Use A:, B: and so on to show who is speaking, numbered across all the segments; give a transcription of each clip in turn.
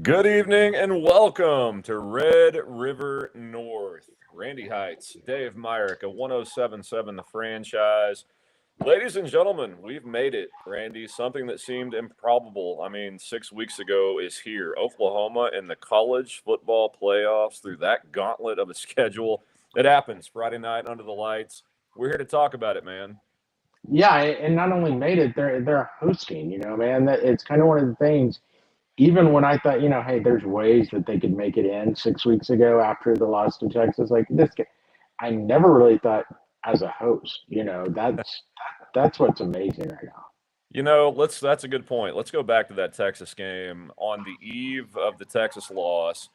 A: Good evening and welcome to Red River North. Randy Heights, Dave Myrick, a 1077 The Franchise. Ladies and gentlemen, we've made it, Randy. Something that seemed improbable, 6 weeks ago is here. Oklahoma in the college football playoffs through that gauntlet of a schedule. It happens Friday night under the lights. We're here to talk about it, man.
B: Yeah, and not only made it, they're hosting. Man, that it's kind of one of the things. Even when I thought, hey, there's ways that they could make it in 6 weeks ago after the loss to Texas, like this, I never really thought as a host. That's what's amazing right now.
A: That's a good point. Let's go back to that Texas game on the eve of the Texas loss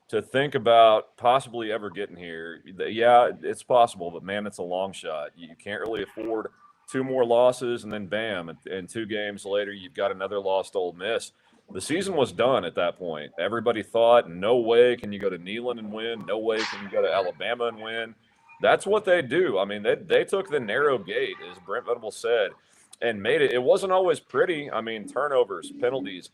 A: to think about possibly ever getting here. Yeah, it's possible, but man, it's a long shot. You can't really afford two more losses, and then bam, and 2 games later, you've got another loss to Ole Miss. The season was done at that point. Everybody thought, no way can you go to Neyland and win. No way can you go to Alabama and win. That's what they do. I mean, they took the narrow gate, as Brent Venables said, and made it. It wasn't always pretty. I mean, turnovers, penalties,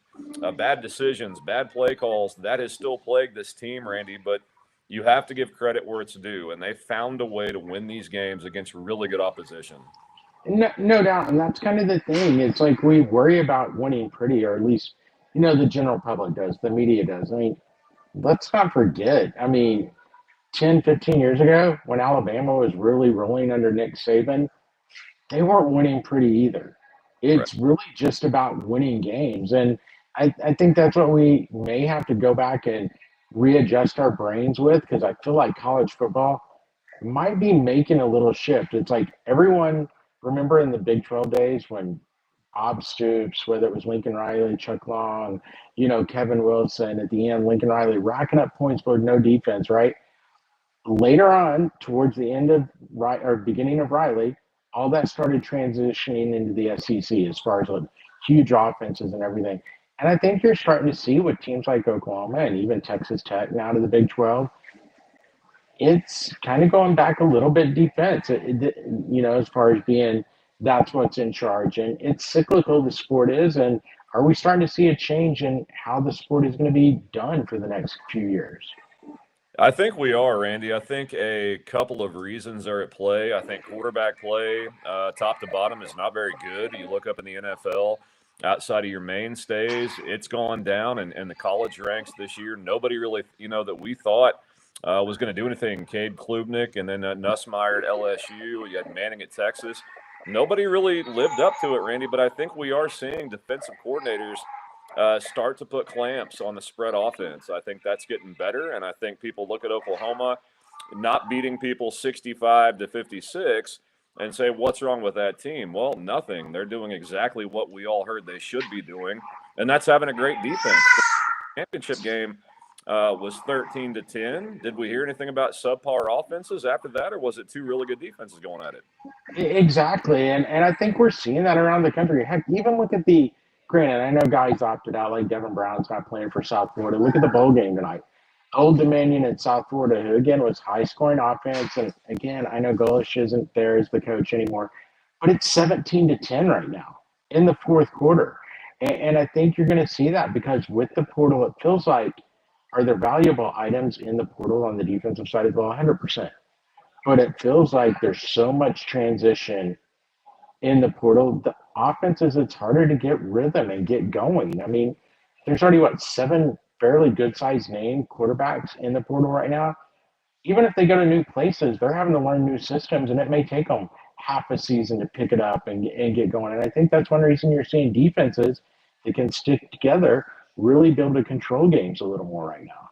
A: bad decisions, bad play calls. That has still plagued this team, Randy. But you have to give credit where it's due, and they found a way to win these games against really good opposition.
B: No doubt, and that's kind of the thing. It's like we worry about winning pretty, or at least the general public does, the media does. I mean, let's not forget. I mean, 10, 15 years ago, when Alabama was really rolling under Nick Saban, they weren't winning pretty either.
A: Right.
B: It's really just about winning games. And I think that's what we may have to go back and readjust our brains with because I feel like college football might be making a little shift. It's like everyone, remember in the Big 12 days when Bob Stoops, whether it was Lincoln Riley, Chuck Long, Kevin Wilson at the end, Lincoln Riley racking up points but no defense, right? Later on, towards the end of or beginning of Riley, all that started transitioning into the SEC as far as like huge offenses and everything. And I think you're starting to see with teams like Oklahoma and even Texas Tech now to the Big 12, it's kind of going back a little bit defense, as far as being that's what's in charge. And it's cyclical, the sport is. And are we starting to see a change in how the sport is going to be done for the next few years?
A: I think we are, Randy. I think a couple of reasons are at play. I think quarterback play, top to bottom, is not very good. You look up in the NFL, outside of your mainstays, it's gone down. And the college ranks this year, nobody really, that we thought was going to do anything. Cade Klubnik and then Nussmeier at LSU. You had Manning at Texas. Nobody really lived up to it, Randy. But I think we are seeing defensive coordinators start to put clamps on the spread offense. I think that's getting better, and I think people look at Oklahoma not beating people 65-56 and say, "What's wrong with that team?" Well, nothing. They're doing exactly what we all heard they should be doing, and that's having a great defense. The championship game was 13-10. Did we hear anything about subpar offenses after that, or was it two really good defenses going at it?
B: Exactly, and I think we're seeing that around the country. Heck, even look at the granted, I know guys opted out, like Devin Brown's not playing for South Florida. Look at the bowl game tonight. Old Dominion at South Florida, who again was high scoring offense, and again, I know Golish isn't there as the coach anymore, but it's 17-10 right now in the fourth quarter. And I think you're going to see that because with the portal, it feels like are there valuable items in the portal on the defensive side as well? 100%. But it feels like there's so much transition in the portal. The offenses, it's harder to get rhythm and get going. I mean, there's already what 7 fairly good sized name quarterbacks in the portal right now. Even if they go to new places, they're having to learn new systems, and it may take them half a season to pick it up and get going. And I think that's one reason you're seeing defenses that can stick together really be able to control games a little more right now.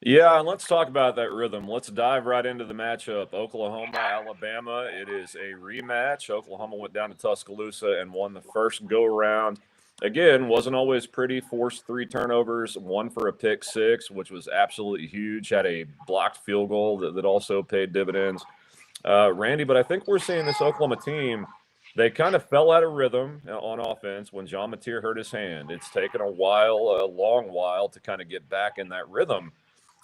A: Yeah, and let's talk about that rhythm. Let's dive right into the matchup. Oklahoma, Alabama. It is a rematch. Oklahoma went down to Tuscaloosa and won the first go around. Again, wasn't always pretty. Forced 3 turnovers, one for a pick six, which was absolutely huge. Had a blocked field goal that also paid dividends. Randy, but I think we're seeing this Oklahoma team. They kind of fell out of rhythm on offense when John Mateer hurt his hand. It's taken a while, a long while, to kind of get back in that rhythm.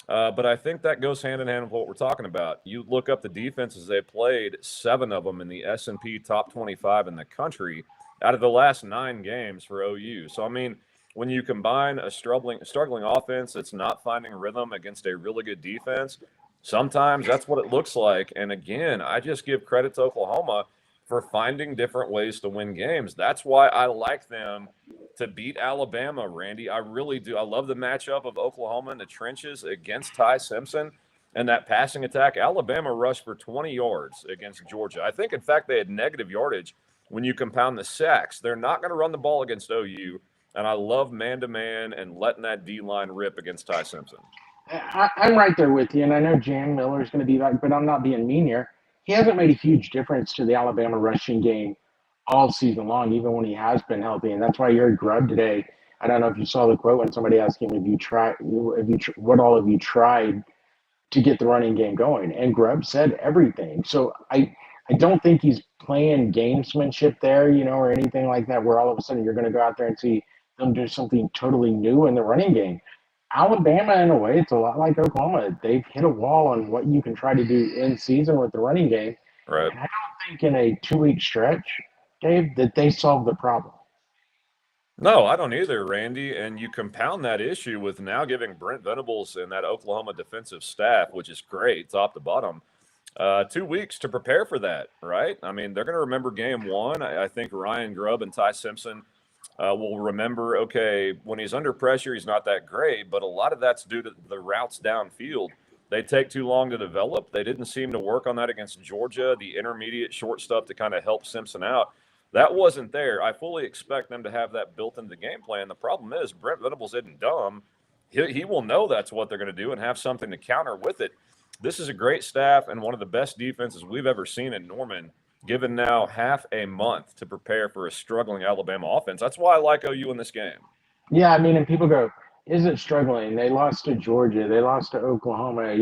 A: But I think that goes hand in hand with what we're talking about. You look up the defenses they played, 7 of them in the S&P top 25 in the country out of the last 9 games for OU. So, I mean, when you combine a struggling offense that's not finding rhythm against a really good defense, sometimes that's what it looks like. And again, I just give credit to Oklahoma for finding different ways to win games. That's why I like them to beat Alabama, Randy. I really do. I love the matchup of Oklahoma in the trenches against Ty Simpson and that passing attack. Alabama rushed for 20 yards against Georgia. I think, in fact, they had negative yardage when you compound the sacks. They're not going to run the ball against OU. And I love man-to-man and letting that D-line rip against Ty Simpson.
B: I'm right there with you, and I know Jam Miller is going to be back, but I'm not being mean here. He hasn't made a huge difference to the Alabama rushing game all season long, even when he has been healthy, and that's why you heard Grubb today. I don't know if you saw the quote when somebody asked him what all have you tried to get the running game going, and Grubb said everything. So I don't think he's playing gamesmanship there, or anything like that, where all of a sudden you're going to go out there and see them do something totally new in the running game. Alabama, in a way, it's a lot like Oklahoma. They've hit a wall on what you can try to do in season with the running game.
A: Right.
B: And I don't think in a 2-week stretch, Dave, that they solve the problem.
A: No, I don't either, Randy. And you compound that issue with now giving Brent Venables and that Oklahoma defensive staff, which is great, top to bottom, 2 weeks to prepare for that, right? I mean, they're going to remember game one. I think Ryan Grubb and Ty Simpson will remember, okay, when he's under pressure, he's not that great, but a lot of that's due to the routes downfield. They take too long to develop. They didn't seem to work on that against Georgia, the intermediate short stuff to kind of help Simpson out. That wasn't there. I fully expect them to have that built into the game plan. The problem is Brent Venables isn't dumb. He will know that's what they're going to do and have something to counter with it. This is a great staff and one of the best defenses we've ever seen in Norman, given now half a month to prepare for a struggling Alabama offense. That's why I like OU in this game.
B: Yeah, I mean, and people go, is it struggling? They lost to Georgia. They lost to Oklahoma.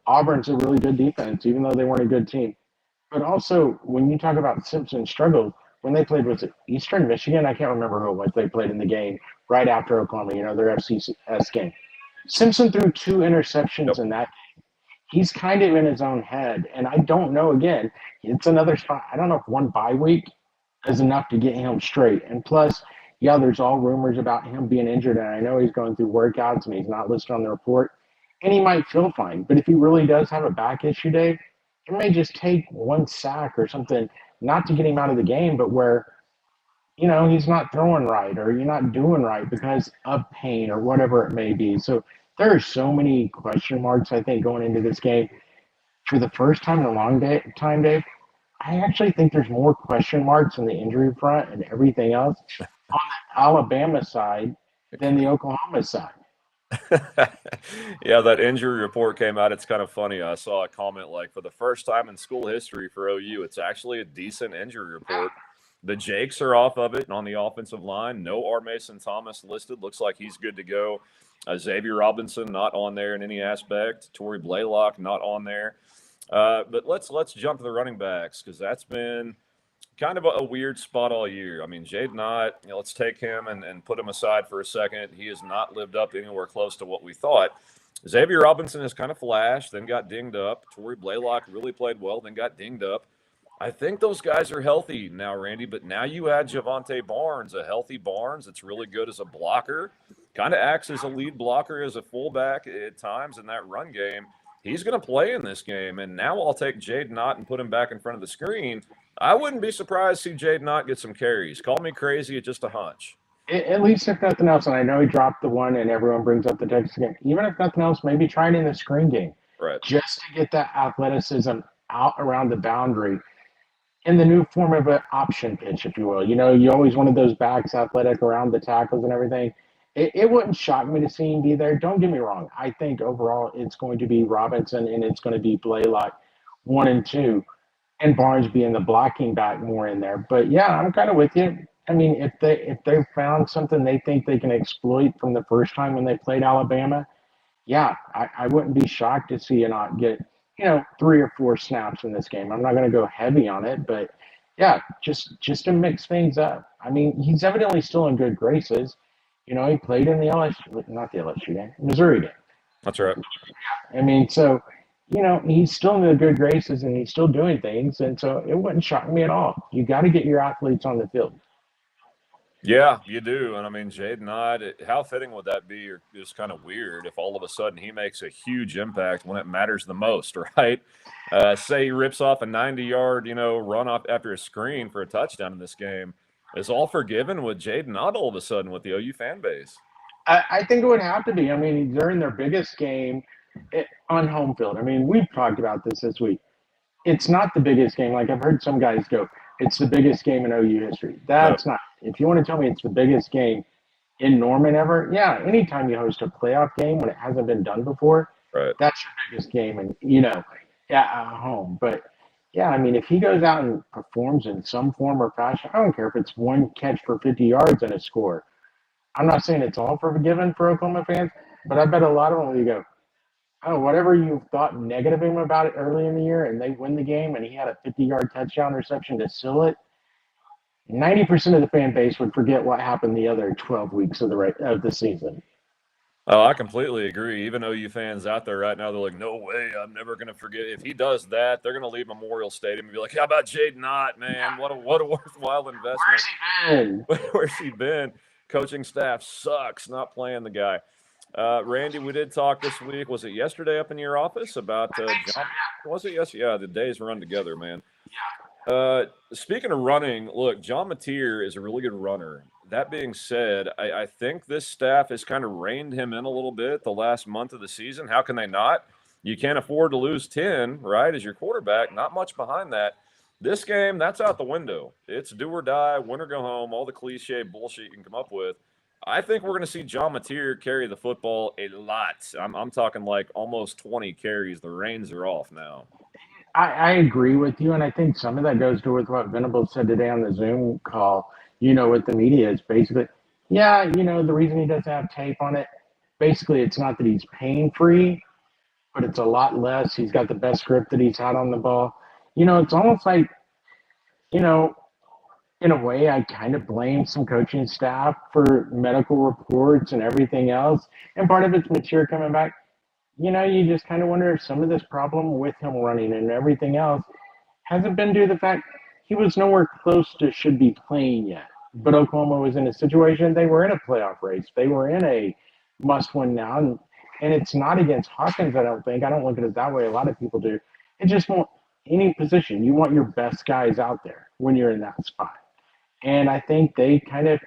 B: Auburn's a really good defense, even though they weren't a good team. But also, when you talk about Simpson struggled, when they played, was it Eastern Michigan? I can't remember who it was. They played in the game right after Oklahoma, their FCS game. Simpson threw 2 interceptions in that game. He's kind of in his own head. And I don't know, again, it's another spot. I don't know if one bye week is enough to get him straight. And plus, yeah, there's all rumors about him being injured. And I know he's going through workouts and he's not listed on the report. And he might feel fine. But if he really does have a back issue, Dave, it may just take 1 sack or something, not to get him out of the game, but where, he's not throwing right or you're not doing right because of pain or whatever it may be. So there are so many question marks, I think, going into this game. For the first time in a long time, Dave, I actually think there's more question marks on the injury front and everything else on the Alabama side than the Oklahoma side.
A: Yeah, that injury report came out. It's kind of funny. I saw a comment like, for the first time in school history for OU, it's actually a decent injury report. The Jakes are off of it on the offensive line. No R. Mason Thomas listed. Looks like he's good to go. Xavier Robinson not on there in any aspect. Tory Blaylock not on there. But let's jump to the running backs, because that's been kind of a weird spot all year. I mean, Jaydn Ott, let's take him and put him aside for a second. He has not lived up anywhere close to what we thought. Xavier Robinson has kind of flashed, then got dinged up. Tory Blaylock really played well, then got dinged up. I think those guys are healthy now, Randy, but now you add Javante Barnes, a healthy Barnes that's really good as a blocker, kind of acts as a lead blocker as a fullback at times in that run game. He's going to play in this game, and now I'll take Jaydn Ott and put him back in front of the screen. I wouldn't be surprised to see Jaydn Ott get some carries. Call me crazy, it's just a hunch.
B: At least if nothing else, and I know he dropped the one and everyone brings up the Texas game, even if nothing else, maybe try it in the screen game.
A: Right.
B: Just to get that athleticism out around the boundary in the new form of an option pitch, if you will. You always wanted those backs athletic around the tackles and everything. It wouldn't shock me to see him be there. Don't get me wrong. I think overall it's going to be Robinson and it's going to be Blaylock 1 and 2, and Barnes being the blocking back more in there. But yeah, I'm kind of with you. I mean, if they found something they think they can exploit from the first time when they played Alabama, yeah, I wouldn't be shocked to see not get 3 or 4 snaps in this game. I'm not going to go heavy on it, but yeah, just to mix things up. I mean, he's evidently still in good graces. He played in the not the LSU game, Missouri game.
A: That's right.
B: I mean, so, he's still in the good graces and he's still doing things. And so it wouldn't shock me at all. You got to get your athletes on the field.
A: Yeah, you do. And I mean, Jaden Odd, how fitting would that be? Or just kind of weird if all of a sudden he makes a huge impact when it matters the most, right? Say he rips off a 90-yard, run off after a screen for a touchdown in this game. Is all forgiven with Jaden Odd all of a sudden with the OU fan base?
B: I think it would have to be. I mean, during their biggest game on home field. I mean, we've talked about this week. It's not the biggest game. Like I've heard some guys go, it's the biggest game in OU history.
A: No,
B: That's not. If you want to tell me it's the biggest game in Norman ever, yeah, anytime you host a playoff game when it hasn't been done before,
A: right.
B: that's your biggest game, and yeah, at home. But yeah, I mean, if he goes out and performs in some form or fashion, I don't care if it's one catch for 50 yards and a score. I'm not saying it's all forgiven for Oklahoma fans, but I bet a lot of them will go, oh, whatever you thought negative him about it early in the year, and they win the game, and he had a 50-yard touchdown reception to seal it. 90% of the fan base would forget what happened the other 12 weeks of the season.
A: Oh, I completely agree. Even OU fans out there right now, they're like, no way, I'm never going to forget. If he does that, they're going to leave Memorial Stadium and be like, how about Jaden Ott, man? What a worthwhile investment.
B: Where's he been?
A: Where's he been? Coaching staff sucks, not playing the guy. Randy, we did talk this week. Was it yesterday up in your office about John? Was it yesterday? Yeah, the days run together, man. Speaking of running, look, John Mateer is a really good runner. That being said, I think this staff has kind of reined him in a little bit the last month of the season. How can they not? You can't afford to lose 10, right, as your quarterback. Not much behind that. This game, that's out the window. It's do or die, win or go home, all the cliche bullshit you can come up with. I think we're going to see John Mateer carry the football a lot. I'm talking like almost 20 carries. The reins are off now.
B: I agree with you, and I think some of that goes to with what Venable said today on the Zoom call. With the media, it's basically, yeah, the reason he doesn't have tape on it, basically, it's not that he's pain free, but it's a lot less. He's got the best grip that he's had on the ball. It's almost like, in a way, I kind of blame some coaching staff for medical reports and everything else, and part of it's Mateer coming back. You just kind of wonder if some of this problem with him running and everything else hasn't been due to the fact he was nowhere close to should be playing yet. But Oklahoma was in a situation, they were in a playoff race. They were in a must win now. And it's not against Hawkins, I don't think. I don't look at it that way. A lot of people do. It just won't, any position, you want your best guys out there when you're in that spot. And I think they kind of,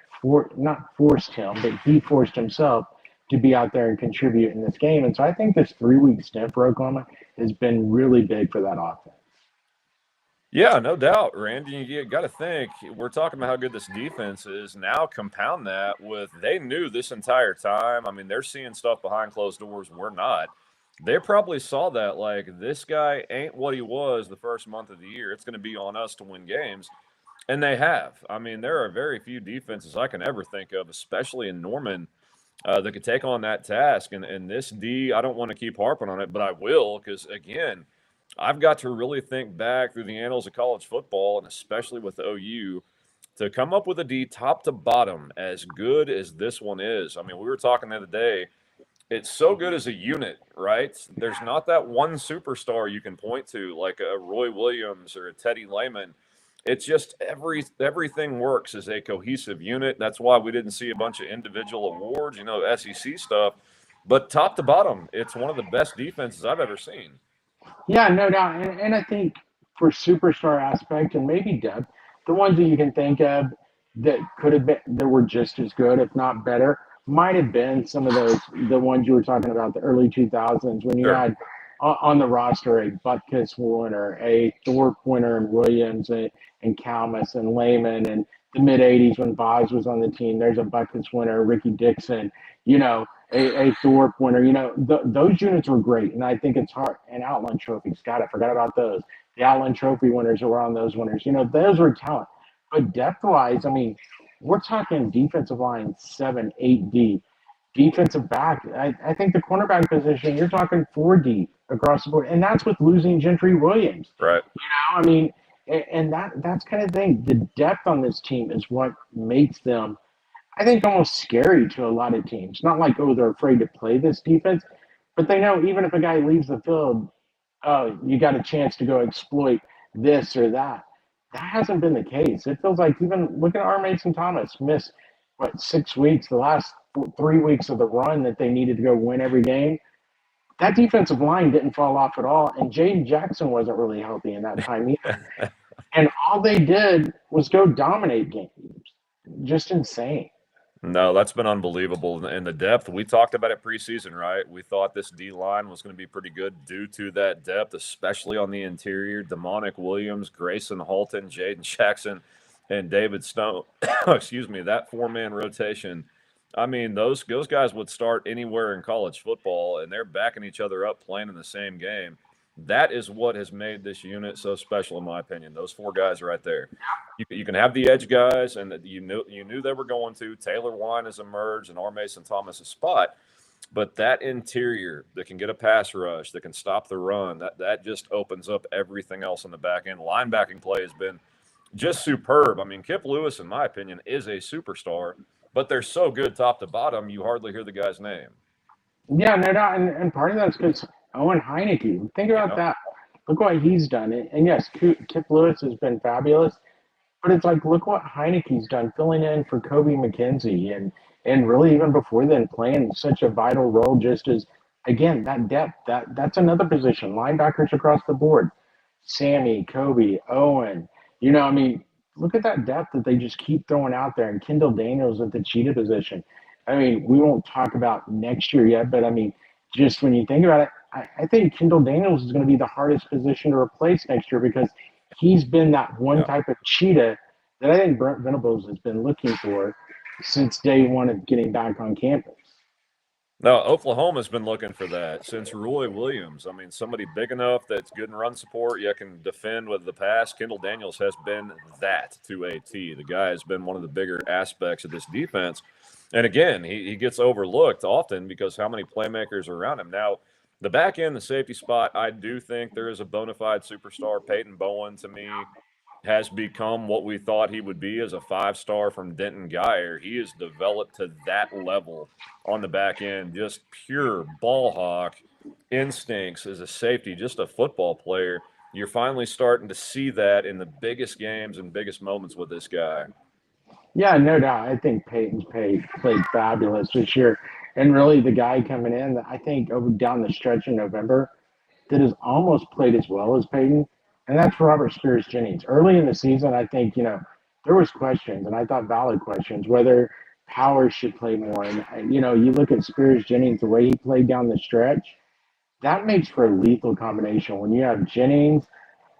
B: not forced him, but he forced himself to be out there and contribute in this game. And so I think this 3-week stint for Oklahoma has been really big for that offense.
A: Yeah, no doubt, Randy. You got to think, we're talking about how good this defense is. Now compound that with they knew this entire time. I mean, they're seeing stuff behind closed doors. We're not. They probably saw that, like, this guy ain't what he was the first month of the year. It's going to be on us to win games. And they have. I mean, there are very few defenses I can ever think of, especially in Norman, that could take on that task. And this D, I don't want to keep harping on it, but I will because, again, I've got to really think back through the annals of college football, and especially with OU, to come up with a D top to bottom as good as this one is. I mean, we were talking the other day. It's so good as a unit, right? There's not that one superstar you can point to like a Roy Williams or a Teddy Lehman. It's just everything works as a cohesive unit. That's why we didn't see a bunch of individual awards, SEC stuff. But top to bottom, it's one of the best defenses I've ever seen.
B: Yeah, no doubt. And I think for superstar aspect and maybe depth, the ones that you can think of that could have been, that were just as good, if not better, might have been some of those, the ones you were talking about, the early 2000s, when you had on the roster a Butkus winner, a Thorpe winner, and Williams and Kalmus and Lehman, and the mid 80s when Boz was on the team. There's a Butkus winner, Ricky Dixon, a Thorpe winner. Those units were great, and I think it's hard. And Outland trophies, God, I forgot about those. The Outland Trophy winners who were on those winners. Those were talent. But depth-wise, I mean, we're talking defensive line 7, 8 deep. Defensive back, I think the cornerback position, you're talking 4 deep across the board, and that's with losing Gentry Williams.
A: Right.
B: I mean, and that's kind of thing. The depth on this team is what makes them, I think, almost scary to a lot of teams. Not like, oh, they're afraid to play this defense, but they know even if a guy leaves the field, oh, you got a chance to go exploit this or that. That hasn't been the case. It feels like even look at R. Mason Thomas miss what, 6 weeks, the last 3 weeks of the run that they needed to go win every game, that defensive line didn't fall off at all. And Jaden Jackson wasn't really healthy in that time either. And all they did was go dominate games. Just insane.
A: No, that's been unbelievable. And the depth, we talked about it preseason, right? We thought this D line was going to be pretty good due to that depth, especially on the interior. Demonic Williams, Grayson Halton, Jaden Jackson, and David Stone. Excuse me, that four-man rotation. I mean, those guys would start anywhere in college football, and they're backing each other up playing in the same game. That is what has made this unit so special, in my opinion. Those four guys right there. You can have the edge guys, and you knew they were going to. Taylor Wine has emerged, and R. Mason Thomas' spot. But that interior that can get a pass rush, that can stop the run, that just opens up everything else on the back end. Linebacking play has been just superb. I mean, Kip Lewis, in my opinion, is a superstar, but they're so good top to bottom, you hardly hear the guy's name.
B: Yeah, no doubt. And part of that's because Owen Heineke. Think about that. Look what he's done. And yes, Kip Lewis has been fabulous. But it's like, look what Heineke's done, filling in for Kobe McKenzie, and really even before then, playing such a vital role. Just as, again, that depth, that's another position. Linebackers across the board, Sammy, Kobe, Owen. I mean, look at that depth that they just keep throwing out there. And Kendall Daniels at the cheetah position. I mean, we won't talk about next year yet, but I mean, just when you think about it, I think Kendall Daniels is going to be the hardest position to replace next year because he's been that one type of cheetah that I think Brent Venables has been looking for since day one of getting back on campus.
A: No, Oklahoma's been looking for that since Roy Williams. I mean, somebody big enough that's good in run support, yet can defend with the pass. Kendall Daniels has been that to a T. The guy has been one of the bigger aspects of this defense. And again, he gets overlooked often because how many playmakers are around him. Now, the back end, the safety spot, I do think there is a bona fide superstar. Peyton Bowen, to me, has become what we thought he would be as a five-star from Denton Guyer. He has developed to that level on the back end, just pure ball hawk instincts as a safety, just a football player. You're finally starting to see that in the biggest games and biggest moments with this guy.
B: Yeah, no doubt. I think Peyton's played fabulous this year. And really, the guy coming in, I think over down the stretch in November, that has almost played as well as Peyton, and that's Robert Spears Jennings. Early in the season, I think, there was questions, and I thought valid questions, whether Powers should play more. And, you look at Spears Jennings, the way he played down the stretch, that makes for a lethal combination. When you have Jennings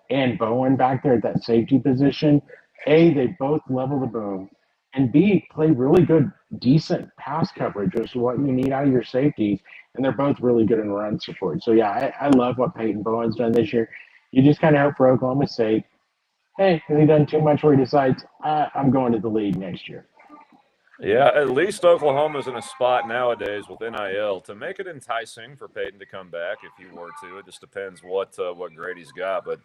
B: and Bowen back there at that safety position, A, they both level the boom, and B, play really good, decent pass coverage, which is what you need out of your safeties. And they're both really good in run support. So, yeah, I love what Peyton Bowen's done this year. You just kind of hope for Oklahoma's sake, hey, has he done too much where he decides, I'm going to the league next year?
A: Yeah, at least Oklahoma's in a spot nowadays with NIL to make it enticing for Peyton to come back if he were to. It just depends what Grady's got. But,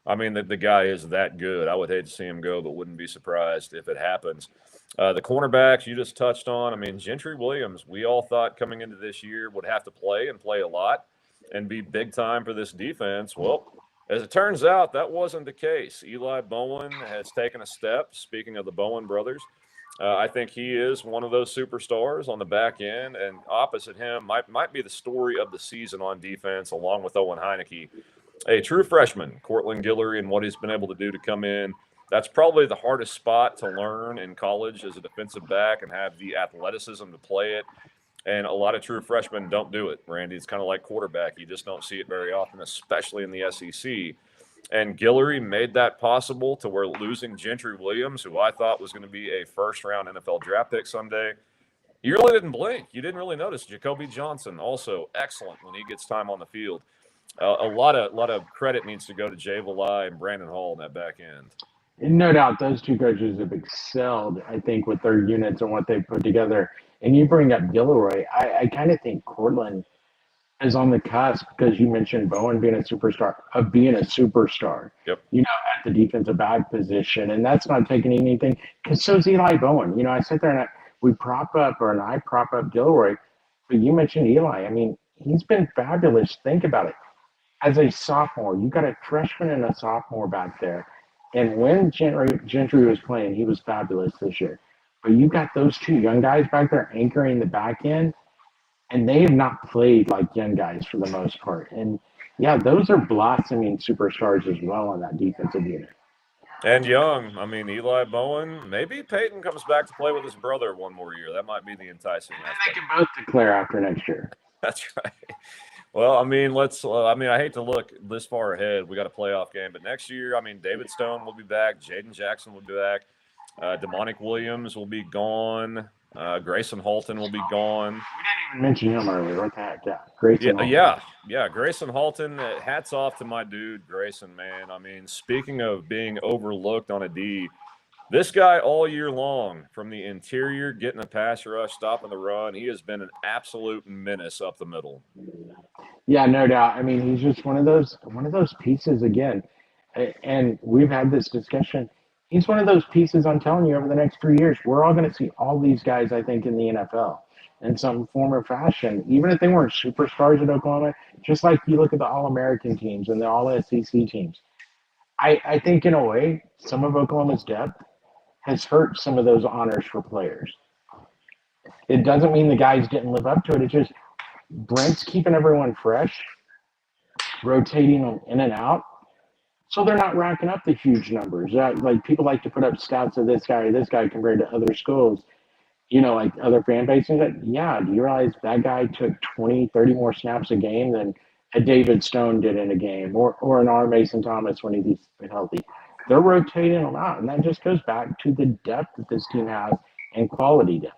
A: I mean, the guy is that good. I would hate to see him go, but wouldn't be surprised if it happens. The cornerbacks you just touched on, I mean, Gentry Williams, we all thought coming into this year would have to play and play a lot and be big time for this defense. Well, as it turns out, that wasn't the case. Eli Bowen has taken a step. Speaking of the Bowen brothers, I think he is one of those superstars on the back end, and opposite him might be the story of the season on defense, along with Owen Heineke. A true freshman, Cortland Guillory, and what he's been able to do to come in. That's probably the hardest spot to learn in college as a defensive back and have the athleticism to play it. And a lot of true freshmen don't do it, Randy. It's kind of like quarterback. You just don't see it very often, especially in the SEC. And Guillory made that possible to where losing Gentry Williams, who I thought was going to be a first-round NFL draft pick someday, you really didn't blink. You didn't really notice. Jacoby Johnson, also excellent when he gets time on the field. A lot of credit needs to go to Jay Valai and Brandon Hall in that back end.
B: No doubt those two coaches have excelled, I think, with their units and what they've put together. And you bring up Guillory. I kind of think Cortland is on the cusp because you mentioned Bowen being a superstar, of being a superstar,
A: Yep.
B: At the defensive back position. And that's not taking anything because so's Eli Bowen. I sit there and I prop up Guillory, but you mentioned Eli. I mean, he's been fabulous. Think about it. As a sophomore, you got a freshman and a sophomore back there. And when Gentry was playing, he was fabulous this year. But you got those two young guys back there anchoring the back end, and they have not played like young guys for the most part. And yeah, those are blossoming superstars as well on that defensive unit.
A: And young, I mean, Eli Bowen, maybe Peyton comes back to play with his brother one more year. That might be the enticing
B: And then
A: aspect.
B: they can both declare after next year.
A: That's right. Well, I mean, I hate to look this far ahead. We got a playoff game, but next year, I mean, David Stone will be back. Jaden Jackson will be back. Demonic Williams will be gone. Grayson Halton will be gone.
B: We didn't even mention him earlier. What the heck? Yeah. Grayson
A: Halton. Yeah. Grayson Halton, hats off to my dude, Grayson, man. I mean, speaking of being overlooked on a D, this guy all year long from the interior, getting a pass rush, stopping the run, he has been an absolute menace up the middle.
B: Yeah, no doubt. I mean, he's just one of those pieces again. And we've had this discussion. He's one of those pieces, I'm telling you, over the next 3 years, we're all going to see all these guys, I think, in the NFL in some form or fashion, even if they weren't superstars at Oklahoma, just like you look at the All-American teams and the All-SEC teams. I think, in a way, some of Oklahoma's depth has hurt some of those honors for players. It doesn't mean the guys didn't live up to it. It's just Brent's keeping everyone fresh, rotating them in and out, so they're not racking up the huge numbers. Like people like to put up stats of this guy compared to other schools, like other fan bases. Yeah, do you realize that guy took 20, 30 more snaps a game than a David Stone did in a game, or an R. Mason Thomas when he's healthy? They're rotating them out, and that just goes back to the depth that this team has and quality depth.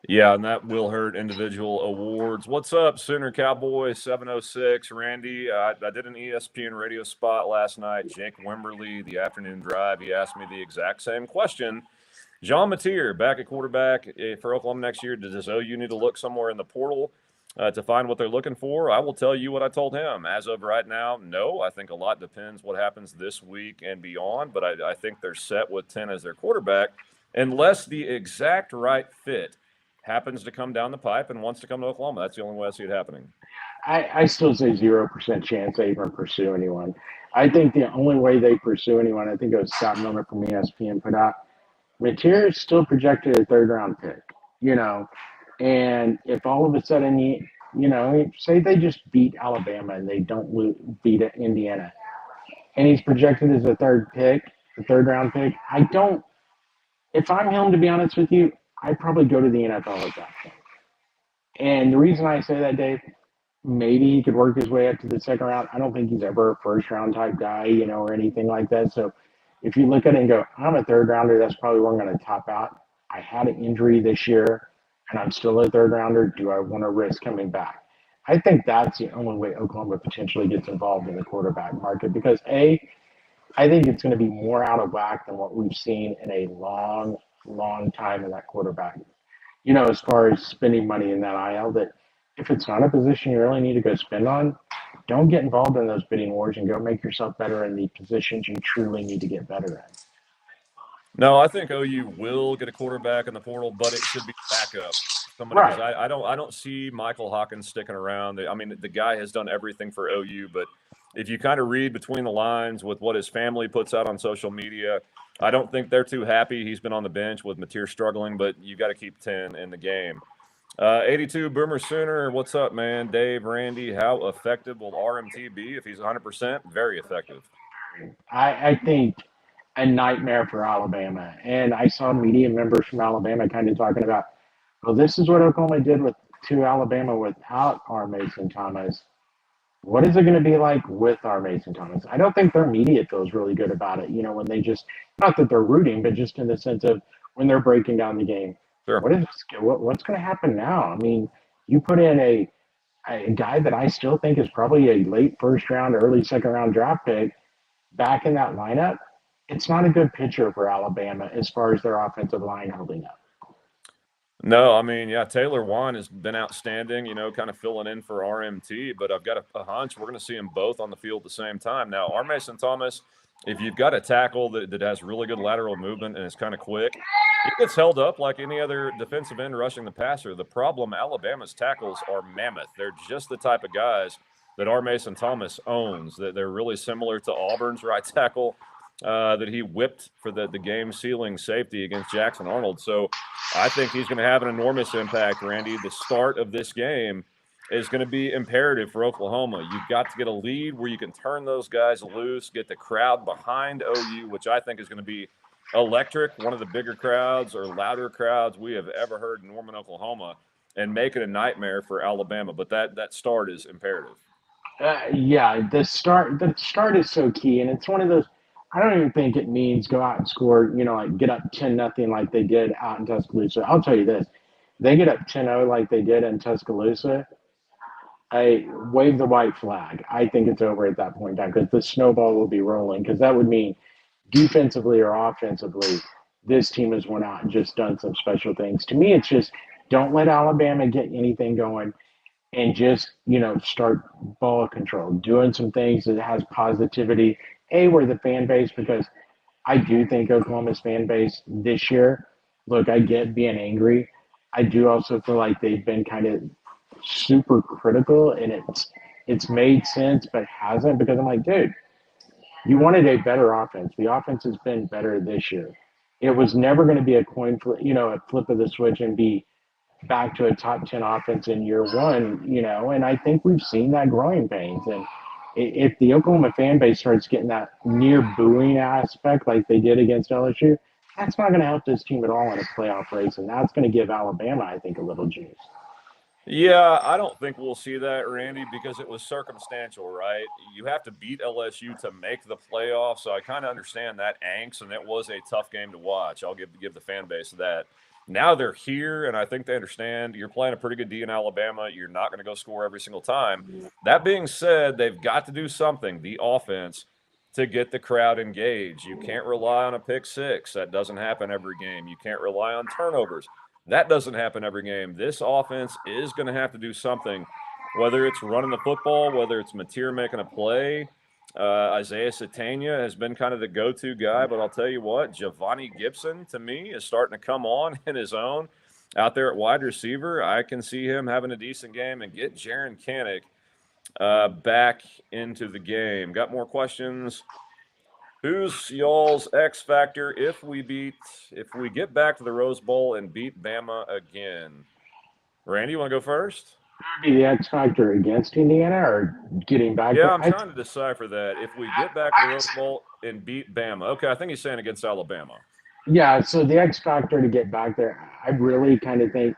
A: Yeah, and that will hurt individual awards. What's up, Sooner Cowboy 706? Randy, I did an ESPN radio spot last night. Jake Wimberly, the afternoon drive, he asked me the exact same question. Jean Mateer, back at quarterback for Oklahoma next year. Does OU need to look somewhere in the portal to find what they're looking for? I will tell you what I told him. As of right now, no. I think a lot depends what happens this week and beyond, but I think they're set with 10 as their quarterback unless the exact right fit happens to come down the pipe and wants to come to Oklahoma. That's the only way I see it happening.
B: I still say 0% chance they even pursue anyone. I think the only way they pursue anyone, I think it was Scott Miller from ESPN put out, Mateer is still projected a third-round pick, and if all of a sudden, say they just beat Alabama and they don't beat Indiana, and he's projected as a third-round pick, if I'm him, to be honest with you, I'd probably go to the NFL at that point. And the reason I say that, Dave, maybe he could work his way up to the second round. I don't think he's ever a first-round type guy, or anything like that. So if you look at it and go, I'm a third-rounder, that's probably where I'm going to top out. I had an injury this year, and I'm still a third-rounder. Do I want to risk coming back? I think that's the only way Oklahoma potentially gets involved in the quarterback market because, I think it's going to be more out of whack than what we've seen in a long time in that quarterback. As far as spending money in that IL, that if it's not a position you really need to go spend on, don't get involved in those bidding wars and go make yourself better in the positions you truly need to get better in.
A: No, I think OU will get a quarterback in the portal, but it should be backup. Somebody, right. I don't see Michael Hawkins sticking around. I mean, the guy has done everything for OU, but if you kind of read between the lines with what his family puts out on social media, I don't think they're too happy. He's been on the bench with Mateer struggling, but you got to keep 10 in the game. 82 Boomer Sooner, what's up, man? Dave, Randy, how effective will RMT be if he's 100%? Very effective.
B: I think a nightmare for Alabama. And I saw media members from Alabama kind of talking about, well, this is what Oklahoma did to Alabama without R. Mason Thomas. What is it going to be like with R. Mason Thomas? I don't think their media feels really good about it, when they just, not that they're rooting, but just in the sense of when they're breaking down the game.
A: Sure.
B: What's going to happen now? I mean, you put in a guy that I still think is probably a late first round, early second round draft pick back in that lineup. It's not a good picture for Alabama as far as their offensive line holding up.
A: No, I mean, yeah, Taylor Wan has been outstanding, kind of filling in for RMT, but I've got a hunch we're going to see them both on the field at the same time. Now, R. Mason Thomas, if you've got a tackle that has really good lateral movement and is kind of quick, he gets held up like any other defensive end rushing the passer. The problem, Alabama's tackles are mammoth. They're just the type of guys that R. Mason Thomas owns. That they're really similar to Auburn's right tackle. that he whipped for the game sealing safety against Jackson Arnold. So I think he's going to have an enormous impact, Randy. The start of this game is going to be imperative for Oklahoma. You've got to get a lead where you can turn those guys loose, get the crowd behind OU, which I think is going to be electric, one of the bigger crowds or louder crowds we have ever heard in Norman, Oklahoma, and make it a nightmare for Alabama. But that start is imperative.
B: Yeah, the start is so key, and it's one of those. I don't even think it means go out and score. Like get up 10-0 like they did out in Tuscaloosa. I'll tell you this: they get up 10-0 like they did in Tuscaloosa. I wave the white flag. I think it's over at that point in time because the snowball will be rolling. Because that would mean defensively or offensively, this team has went out and just done some special things. To me, it's just don't let Alabama get anything going and just start ball control, doing some things that has positivity. Where the fan base, because I do think Oklahoma's fan base this year. Look, I get being angry. I do also feel like they've been kind of super critical, and it's made sense, but hasn't, because I'm like, dude, you wanted a better offense. The offense has been better this year. It was never going to be a coin flip, a flip of the switch and be back to a top 10 offense in year one, and I think we've seen that growing pains. And if the Oklahoma fan base starts getting that near booing aspect like they did against LSU, that's not going to help this team at all in a playoff race. And that's going to give Alabama, I think, a little juice.
A: Yeah, I don't think we'll see that, Randy, because it was circumstantial, right? You have to beat LSU to make the playoffs, so I kind of understand that angst, and it was a tough game to watch. I'll give the fan base that. Now they're here, and I think they understand you're playing a pretty good D in Alabama. You're not going to go score every single time. That being said, they've got to do something, the offense, to get the crowd engaged. You can't rely on a pick six. That doesn't happen every game. You can't rely on turnovers. That doesn't happen every game. This offense is going to have to do something, whether it's running the football, whether it's Mateer making a play. Isaiah Satania has been kind of the go-to guy, but I'll tell you what, Giovanni Gibson, to me, is starting to come on in his own out there at wide receiver. I can see him having a decent game and get Jaren Kanak back into the game. Got more questions? Who's y'all's X factor if we get back to the Rose Bowl and beat Bama again? Randy, you want to go first?
B: Be the X factor against Indiana or getting back?
A: Yeah, I'm trying to decipher that. If we get back to the Rose Bowl and beat Bama. Okay, I think he's saying against Alabama.
B: Yeah, so the X factor to get back there, I really kind of think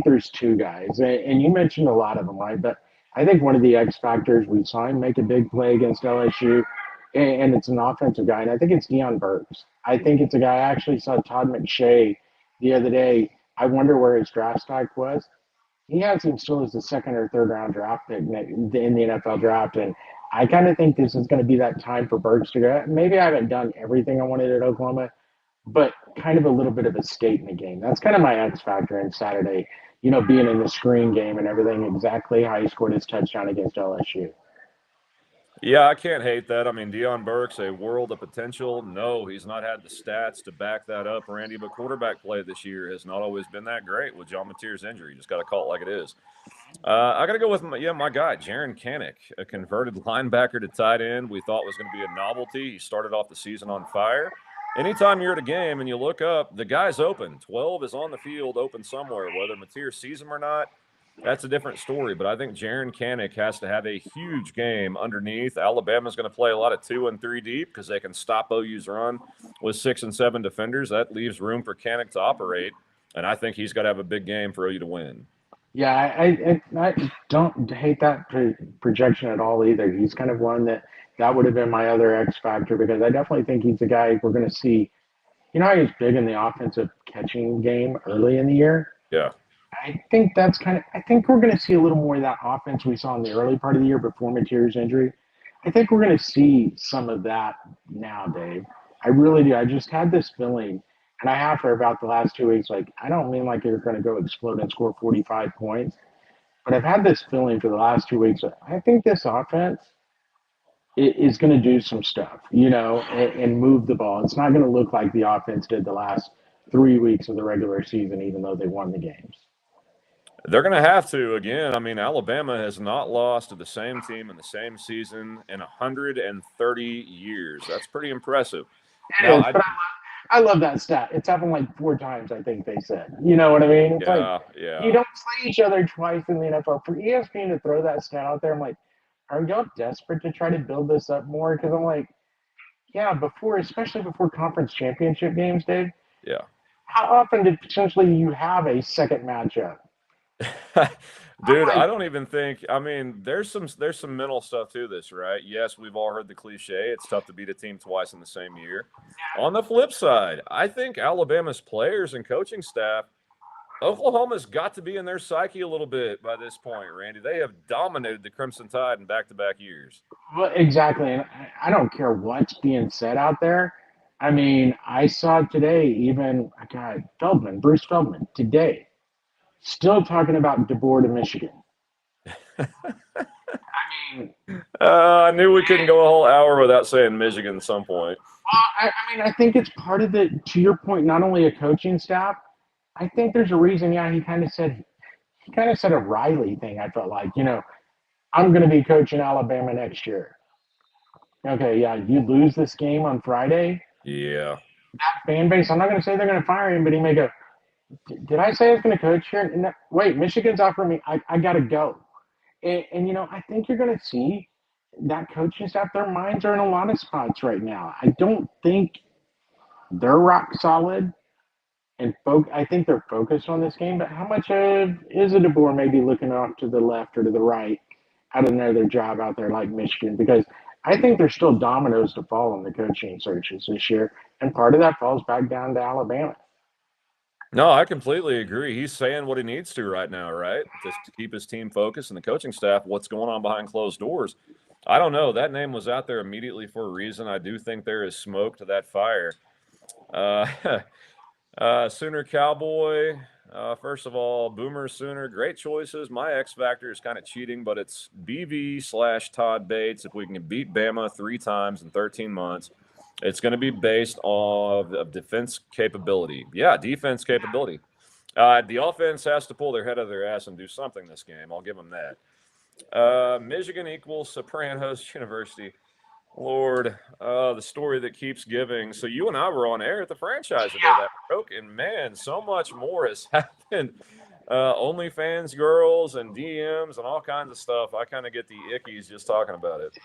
B: there's two guys, and you mentioned a lot of them, right? But I think one of the X factors, we saw him make a big play against LSU, and it's an offensive guy, and I think it's Deion Burks. I think it's a guy. I actually saw Todd McShay the other day. I wonder where his draft stock was. He has him still as the second or third round draft pick in the NFL draft, and I kind of think this is going to be that time for Burks to go. Maybe I haven't done everything I wanted at Oklahoma, but kind of a little bit of a skate in the game. That's kind of my X factor in Saturday, being in the screen game and everything, exactly how he scored his touchdown against LSU.
A: Yeah, I can't hate that. I mean, Deion Burks, a world of potential. No, he's not had the stats to back that up, Randy, but quarterback play this year has not always been that great with John Mateer's injury. You just got to call it like it is. I got to go with my guy, Jaren Kanak, a converted linebacker to tight end we thought was going to be a novelty. He started off the season on fire. Anytime you're at a game and you look up, the guy's open. 12 is on the field, open somewhere. Whether Mateer sees him or not, that's a different story. But I think Jaren Kanak has to have a huge game underneath. Alabama's going to play a lot of 2 and 3 deep because they can stop OU's run with 6 and 7 defenders. That leaves room for Kanak to operate, and I think he's got to have a big game for OU to win.
B: Yeah, I don't hate that projection at all either. He's kind of one that would have been my other X factor, because I definitely think he's a guy we're going to see. He was big in the offensive catching game early in the year.
A: Yeah.
B: I think we're going to see a little more of that offense we saw in the early part of the year before Mateer's injury. I think we're going to see some of that now, Dave. I really do. I just had this feeling, and I have for about the last 2 weeks, like, I don't mean like you're going to go explode and score 45 points, but I've had this feeling for the last 2 weeks. I think this offense is going to do some stuff, and move the ball. It's not going to look like the offense did the last 3 weeks of the regular season, even though they won the games.
A: They're going to have to again. I mean, Alabama has not lost to the same team in the same season in 130 years. That's pretty impressive.
B: It
A: Now,
B: is, but I love that stat. It's happened like 4 times, I think they said. You know what I mean? It's like you
A: yeah.
B: don't play each other twice in the NFL. For ESPN to throw that stat out there, I'm like, are y'all desperate to try to build this up more? Because I'm like, yeah, before, especially before conference championship games, Dave,
A: Yeah.
B: how often did potentially you have a second matchup?
A: Dude,
B: I'm
A: I
B: like,
A: don't even think. I mean, there's some mental stuff to this, right? Yes, we've all heard the cliche. It's tough to beat a team twice in the same year. On the flip side, I think Alabama's players and coaching staff, Oklahoma's got to be in their psyche a little bit by this point, Randy. They have dominated the Crimson Tide in back-to-back years.
B: well, exactly. And I don't care what's being said out there. I mean, I saw today, even, God, Bruce Feldman, today, still talking about DeBoer to Michigan. I mean,
A: I knew we couldn't go a whole hour without saying Michigan at some point.
B: I think it's part of the, to your point, not only a coaching staff. I think there's a reason. Yeah, he kind of said a Riley thing. I felt like, I'm going to be coaching Alabama next year. Okay, yeah, you lose this game on Friday.
A: Yeah.
B: That fan base, I'm not going to say they're going to fire him, but he may go, did I say I was going to coach here? And wait, Michigan's offering me. I got to go. And I think you're going to see that coaching staff, their minds are in a lot of spots right now. I don't think they're rock solid. And I think they're focused on this game, but how much of is a DeBoer maybe looking off to the left or to the right out of another job out there like Michigan? Because I think there's still dominoes to fall in the coaching searches this year, and part of that falls back down to Alabama.
A: No, I completely agree. He's saying what he needs to right now, right? Just to keep his team focused and the coaching staff, what's going on behind closed doors. I don't know. That name was out there immediately for a reason. I do think there is smoke to that fire. Uh, Sooner Cowboy. First of all, Boomer Sooner, great choices. My X factor is kind of cheating, but it's BV/Todd Bates. If we can beat Bama 3 times in 13 months, it's going to be based off of defense capability. Yeah, defense capability. The offense has to pull their head out of their ass and do something this game. I'll give them that. Michigan equals Sopranos University. Lord, the story that keeps giving. So you and I were on air at the franchise today that broke, and man, so much more has happened. OnlyFans girls and DMs and all kinds of stuff. I kind of get the ickies just talking about it.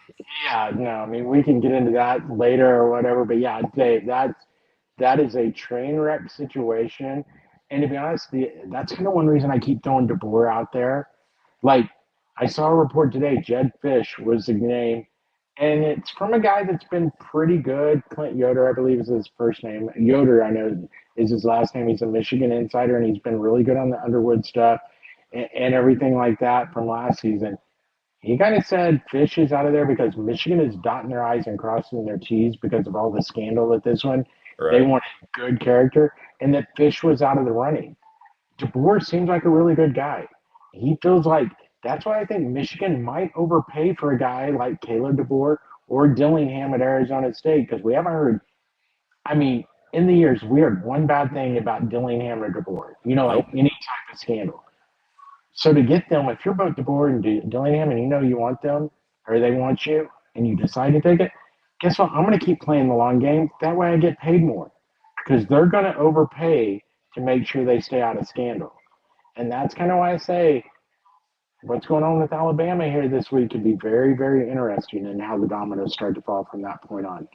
B: Yeah, no, I mean we can get into that later or whatever, but yeah, Dave, that is a train wreck situation. And to be honest, that's kind of one reason I keep throwing DeBoer out there. Like, I saw a report today, Jed Fish was the name, and it's from a guy that's been pretty good. Clint Yoder, I believe, is his first name. Yoder, I know, is his last name. He's a Michigan insider, and he's been really good on the Underwood stuff and everything like that from last season. He kind of said Fish is out of there because Michigan is dotting their I's and crossing their T's because of all the scandal at this one. They
A: Right.
B: want a good character, and that Fish was out of the running. DeBoer seems like a really good guy. He feels like that's why I think Michigan might overpay for a guy like Caleb DeBoer or Dillingham at Arizona State because we haven't heard. I mean, in the years, we heard one bad thing about Dillingham or DeBoer. Like
A: Nope.
B: any type of scandal. So to get them, if you're both DeBoer and Dillingham and you know you want them or they want you and you decide to take it, guess what? I'm going to keep playing the long game. That way I get paid more because they're going to overpay to make sure they stay out of scandal. And that's kind of why I say what's going on with Alabama here this week could be very, very interesting and how the dominoes start to fall from that point on.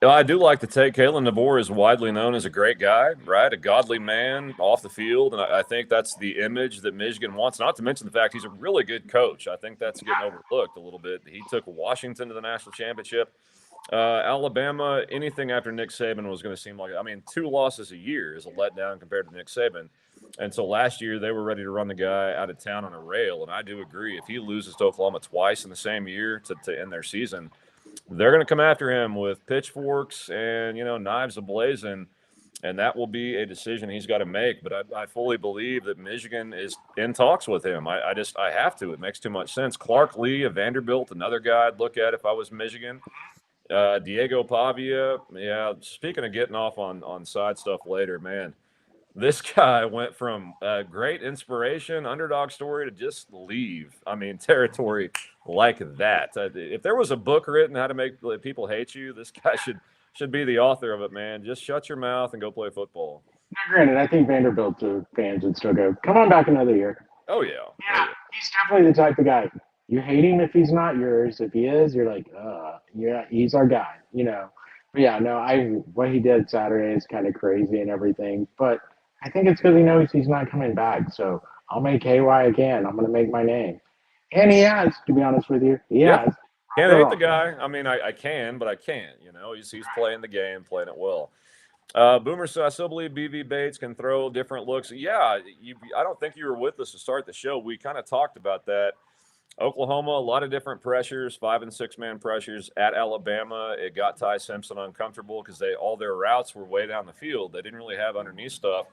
A: I do like to take Kalen DeBoer is widely known as a great guy, right? A godly man off the field. And I think that's the image that Michigan wants, not to mention the fact he's a really good coach. I think that's getting overlooked a little bit. He took Washington to the national championship. Alabama, anything after Nick Saban was going to seem like, 2 losses a year is a letdown compared to Nick Saban. And so last year they were ready to run the guy out of town on a rail. And I do agree. If he loses to Oklahoma twice in the same year to end their season, they're going to come after him with pitchforks and, knives ablazing. And that will be a decision he's got to make. But I fully believe that Michigan is in talks with him. I have to. It makes too much sense. Clark Lee of Vanderbilt, another guy I'd look at if I was Michigan. Diego Pavia. Yeah, speaking of getting off on side stuff later, man, This guy went from great inspiration, underdog story to just leave. I mean, territory like that. If there was a book written how to make people hate you, this guy should be the author of it, man. Just shut your mouth and go play football.
B: Now, granted, I think Vanderbilt fans would still go, "Come on back another year."
A: Oh yeah, oh
B: Yeah,
A: yeah.
B: he's definitely the type of guy. You hate him if he's not yours. If he is, you're like, yeah, he's our guy, you know. But yeah, no, what he did Saturday is kind of crazy and everything. But I think it's because he knows he's not coming back. So I'll make KY again. I'm gonna make my name, and he has. To be honest with you, he
A: Yeah,
B: has.
A: can't
B: Right or
A: hate the
B: wrong.
A: guy. I mean, I can, but I can't. You know, he's playing the game, playing it well. Boomer said, I still believe BV Bates can throw different looks. Yeah, I don't think you were with us to start the show. We kind of talked about that. Oklahoma, a lot of different pressures, 5 and 6 man pressures at Alabama. It got Ty Simpson uncomfortable because all their routes were way down the field. They didn't really have underneath stuff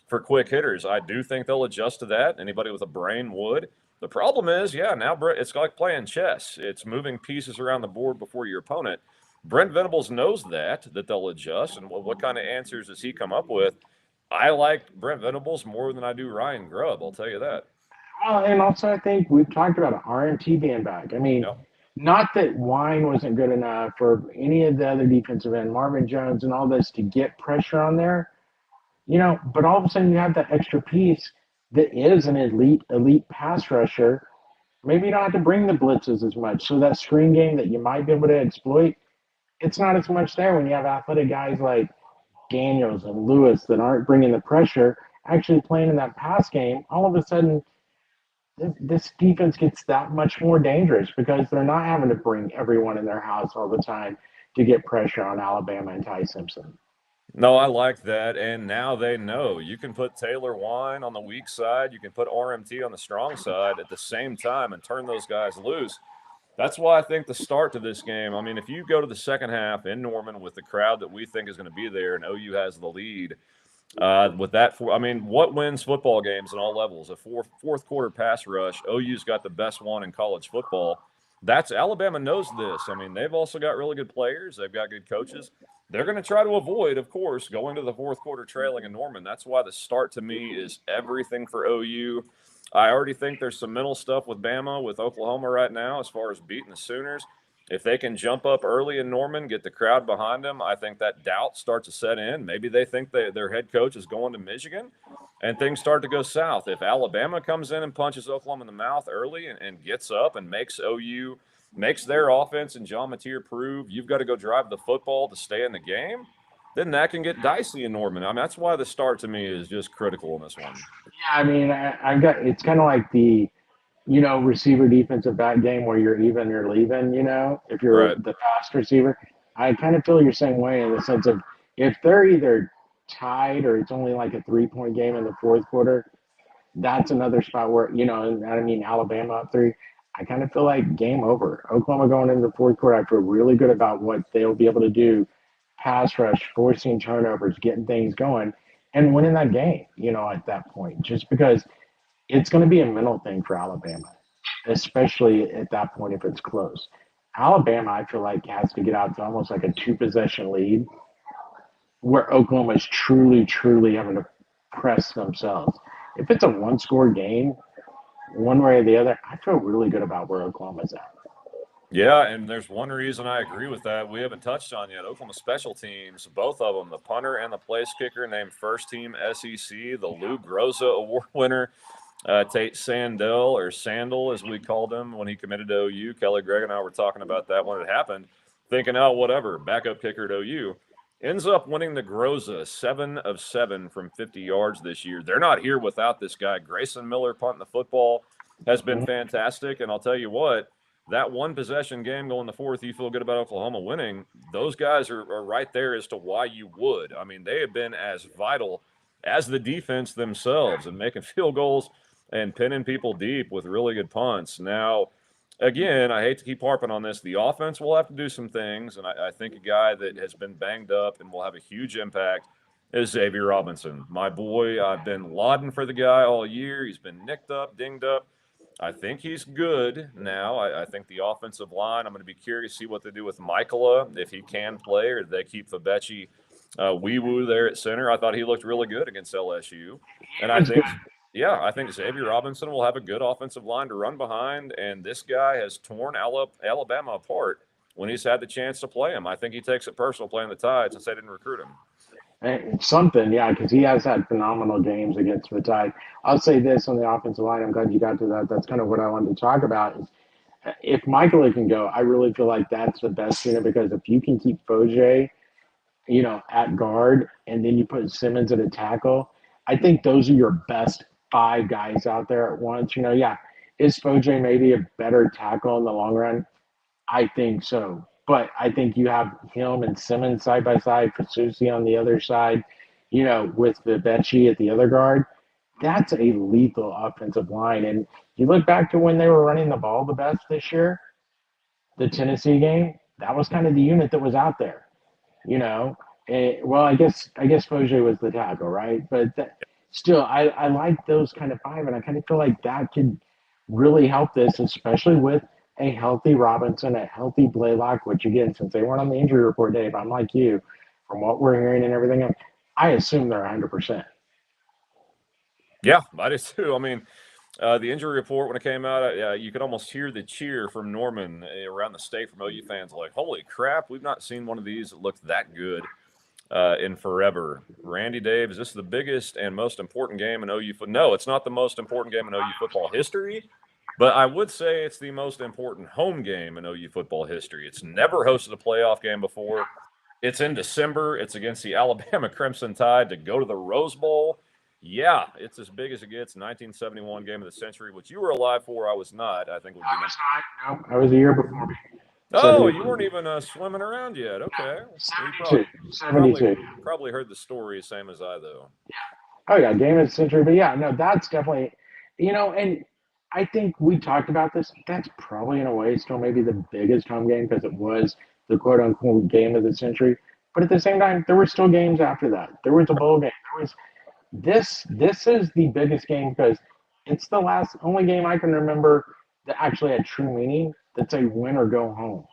A: for quick hitters. I do think they'll adjust to that. Anybody with a brain would. The problem is, yeah, now it's like playing chess. It's moving pieces around the board before your opponent. Brent Venables knows that they'll adjust. And what kind of answers does he come up with? I like Brent Venables more than I do Ryan Grubb. I'll tell you that.
B: Well, and also I think we've talked about RMT being back. I mean,
A: Yep.
B: not that Wine wasn't good enough or any of the other defensive end, Marvin Jones and all this to get pressure on there, you know, but all of a sudden you have that extra piece that is an elite pass rusher. Maybe you don't have to bring the blitzes as much. So that screen game that you might be able to exploit, it's not as much there when you have athletic guys like Daniels and Lewis that aren't bringing the pressure, actually playing in that pass game. All of a sudden, this defense gets that much more dangerous because they're not having to bring everyone in their house all the time to get pressure on Alabama and Ty Simpson.
A: No, I like that. And now they know you can put Taylor Wine on the weak side, you can put RMT on the strong side at the same time and turn those guys loose. That's why I think the start to this game, I mean, if you go to the second half in Norman with the crowd that we think is going to be there and OU has the lead, with that, I mean, what wins football games in all levels? A fourth quarter pass rush. OU's got the best one in college football. That's Alabama knows this. I mean, they've also got really good players. They've got good coaches. They're going to try to avoid, of course, going to the fourth quarter trailing in Norman. That's why the start to me is everything for OU. I already think there's some mental stuff with Bama, with Oklahoma right now, as far as beating the Sooners. If they can jump up early in Norman, get the crowd behind them, I think that doubt starts to set in. Maybe they think their head coach is going to Michigan and things start to go south. If Alabama comes in and punches Oklahoma in the mouth early and gets up and makes OU, makes their offense and John Mateer prove you've got to go drive the football to stay in the game, then that can get dicey in Norman. I mean, that's why the start to me is just critical in this one.
B: Yeah, I mean, I've got it's kind of like the receiver defensive back game where you're even, you're leaving, if you're
A: Right.
B: the fast receiver. I kind of feel your same way in the sense of if they're either tied or it's only like a 3-point game in the fourth quarter, that's another spot where, and I mean, Alabama up three. I kind of feel like game over. Oklahoma going into the fourth quarter, I feel really good about what they'll be able to do pass rush, forcing turnovers, getting things going, and winning that game, at that point, just because it's going to be a mental thing for Alabama, especially at that point if it's close. Alabama, I feel like, has to get out to almost like a 2-possession lead where Oklahoma is truly, truly having to press themselves. If it's a one-score game, one way or the other, I feel really good about where Oklahoma's at.
A: Yeah, and there's one reason I agree with that we haven't touched on yet. Oklahoma special teams, both of them, the punter and the place kicker, named first team SEC, the Lou Groza Award winner, Tate Sandell, or Sandal as we called him when he committed to OU. Kelly Gregg and I were talking about that when it happened, thinking, oh, whatever, backup kicker at OU. Ends up winning the Groza 7 of 7 from 50 yards this year. They're not here without this guy. Grayson Miller punting the football has been fantastic, and I'll tell you what, that one possession game going the fourth, you feel good about Oklahoma winning. Those guys are right there as to why you would. I mean, they have been as vital as the defense themselves and making field goals and pinning people deep with really good punts. Now, again, I hate to keep harping on this. The offense will have to do some things, and I think a guy that has been banged up and will have a huge impact is Xavier Robinson. My boy, I've been lauding for the guy all year. He's been nicked up, dinged up. I think he's good now. I think the offensive line, I'm going to be curious to see what they do with Michaela, if he can play, or do they keep Fabechi Wee Woo there at center. I thought he looked really good against LSU. And
B: He
A: I
B: was good.
A: think, yeah, I think Xavier Robinson will have a good offensive line to run behind. And this guy has torn Alabama apart when he's had the chance to play him. I think he takes it personal playing the Tide since they didn't recruit him.
B: Something, yeah, because he has had phenomenal games against the Tide. I'll say this on the offensive line. I'm glad you got to that. That's kind of what I wanted to talk about. Is if Michael can go, I really feel like that's the best unit because if you can keep Foje, at guard, and then you put Simmons at a tackle, I think those are your best five guys out there at once. Yeah, is Foje maybe a better tackle in the long run? I think so. But I think you have him and Simmons side by side, Fasusi on the other side, with Vivechi at the other guard. That's a lethal offensive line. And you look back to when they were running the ball the best this year, the Tennessee game, that was kind of the unit that was out there, you know. Well, I guess Foje was the tackle, right? But still, I like those kind of five, and I kind of feel like that could really help this, especially with a healthy Robinson, a healthy Blaylock, which again, since they weren't on the injury report, Dave, I'm like you, from what we're hearing and everything else, I assume they're 100%.
A: Yeah, I do too. I mean, the injury report when it came out, you could almost hear the cheer from Norman around the state from OU fans, like, "Holy crap, we've not seen one of these that looked that good in forever." Randy Dave, is this the biggest and most important game in OU football? No, it's not the most important game in OU football history, but I would say it's the most important home game in OU football history. It's never hosted a playoff game before. It's in December. It's against the Alabama Crimson Tide to go to the Rose Bowl. Yeah, it's as big as it gets. 1971 game of the century, which you were alive for. I was not. I think would be.
B: I was not. No, I was a year before me.
A: Oh, you weren't even swimming around yet. Okay.
B: No, 72.
A: Probably,
B: 72.
A: probably heard the story, same as I, though.
B: Oh yeah, game of the century. But yeah, no, that's definitely, and I think we talked about this. That's probably in a way still maybe the biggest home game because it was the quote unquote game of the century. But at the same time, there were still games after that. There was a bowl game. There was this. This is the biggest game because it's the last only game I can remember that actually had true meaning. That's a win or go home.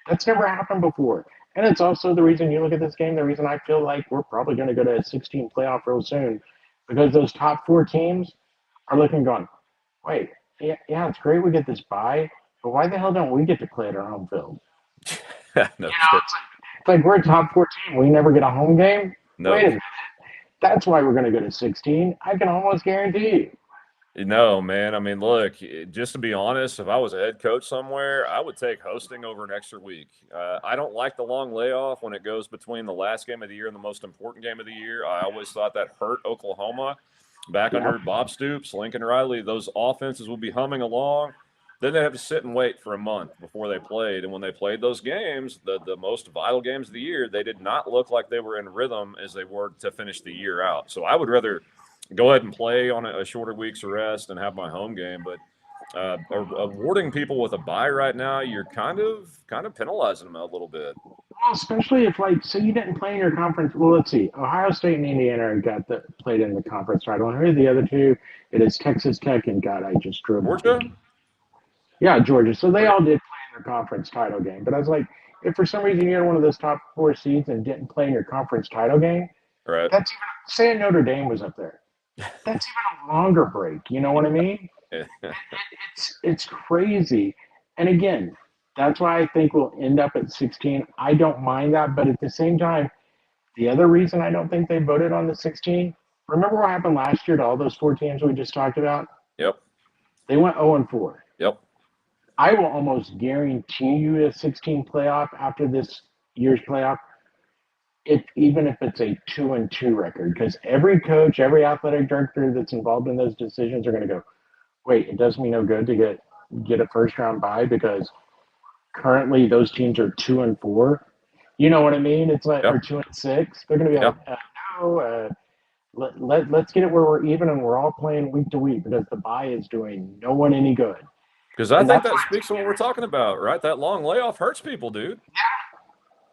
B: That's never happened before. And it's also the reason you look at this game, the reason I feel like we're probably going to go to a 16 playoff real soon, because those top four teams are looking going, wait, yeah, it's great we get this bye, but why the hell don't we get to play at our home field?
A: No,
B: It's like we're a top four team. We never get a home game.
A: no.
B: Wait a minute. That's why we're going to go to 16. I can almost guarantee you.
A: No, man. I mean, look, just to be honest, if I was a head coach somewhere, I would take hosting over an extra week. I don't like the long layoff when it goes between the last game of the year and the most important game of the year. I always thought that hurt Oklahoma back under Bob Stoops, Lincoln Riley. Those offenses would be humming along. Then they have to sit and wait for a month before they played. And when they played those games, the most vital games of the year, they did not look like they were in rhythm as they were to finish the year out. So I would rather go ahead and play on a shorter week's rest and have my home game. But awarding people with a bye right now, you're kind of penalizing them a little bit.
B: Well, especially if so you didn't play in your conference. Well, let's see. Ohio State and Indiana played in the conference title. And who are the other two? It is Texas Tech and God, I just drew.
A: Georgia?
B: Yeah, Georgia. So they all did play in their conference title game. But I was like, if for some reason you're one of those top four seeds and didn't play in your conference title game,
A: right?
B: That's even say Notre Dame was up there. That's even a longer break. You know what I mean? It's crazy. And again, that's why I think we'll end up at 16. I don't mind that, but at the same time, the other reason I don't think they voted on the 16, remember what happened last year to all those four teams we just talked about?
A: Yep.
B: They went 0-4.
A: Yep.
B: I will almost guarantee you a 16 playoff after this year's playoff, even if it's a 2-2 record, because every coach, every athletic director that's involved in those decisions are going to go, wait, it does me no good to get a first round bye because currently those teams are 2-4. You know what I mean? It's like or 2-6. They're going to be like, no. Let's get it where we're even and we're all playing week to week because the bye is doing no one any good.
A: Because I think that speaks to what we're talking about, right? That long layoff hurts people, dude.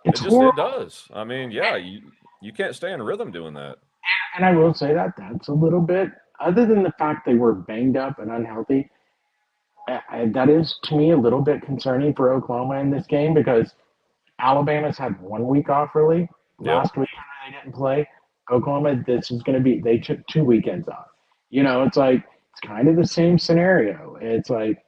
B: Yeah.
A: It does. I mean, yeah, you can't stay in rhythm doing that.
B: And I will say that's a little bit, other than the fact they were banged up and unhealthy, that is, to me, a little bit concerning for Oklahoma in this game because Alabama's had 1 week off, really. Last week they didn't play. Oklahoma, this is going to be, they took 2 weekends off. It's like, it's kind of the same scenario. It's like,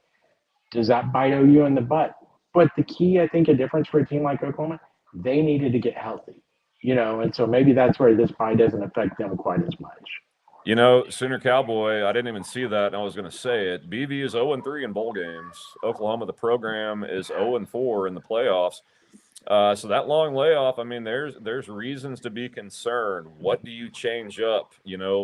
B: does that bite OU in the butt? But the key, I think, a difference for a team like Oklahoma, they needed to get healthy, and so maybe that's where this bye doesn't affect them quite as much.
A: Sooner Cowboy, I didn't even see that, and I was going to say it. BV is 0-3 in bowl games. Oklahoma, the program, is 0-4 in the playoffs. So that long layoff, I mean, there's reasons to be concerned. What do you change up,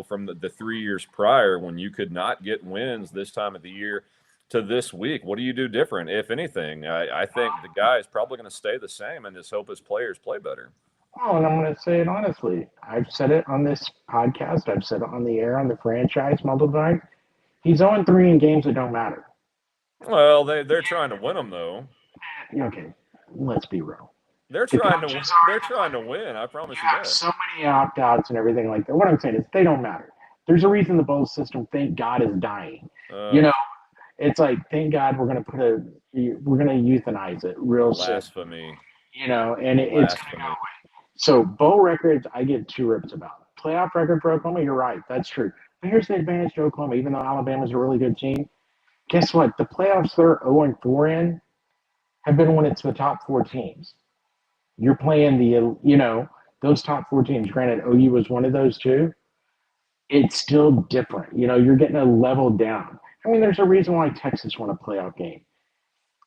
A: from the 3 years prior when you could not get wins this time of the year to this week? What do you do different, if anything? I think the guy is probably going to stay the same and just hope his players play better.
B: Oh, and I'm going to say it honestly. I've said it on this podcast. I've said it on the air on the franchise multiple times. He's 0-3 in games that don't matter.
A: Well, they're trying to win them, though.
B: Okay, let's be real.
A: They're trying to win. I promise you that.
B: So many opt-outs and everything like that. What I'm saying is they don't matter. There's a reason the bowl system, thank God, is dying. It's like, thank God we're going to euthanize it real soon.
A: Blasphemy.
B: And it's going to go away. So bowl records, I give two rips about. Playoff record for Oklahoma, you're right. That's true. But here's the advantage to Oklahoma. Even though Alabama's a really good team, guess what? The playoffs they're 0-4 in have been when it's the top 4 teams. You're playing those top 4 teams. Granted, OU was one of those too. It's still different. You're getting a level down. I mean, there's a reason why Texas won a playoff game.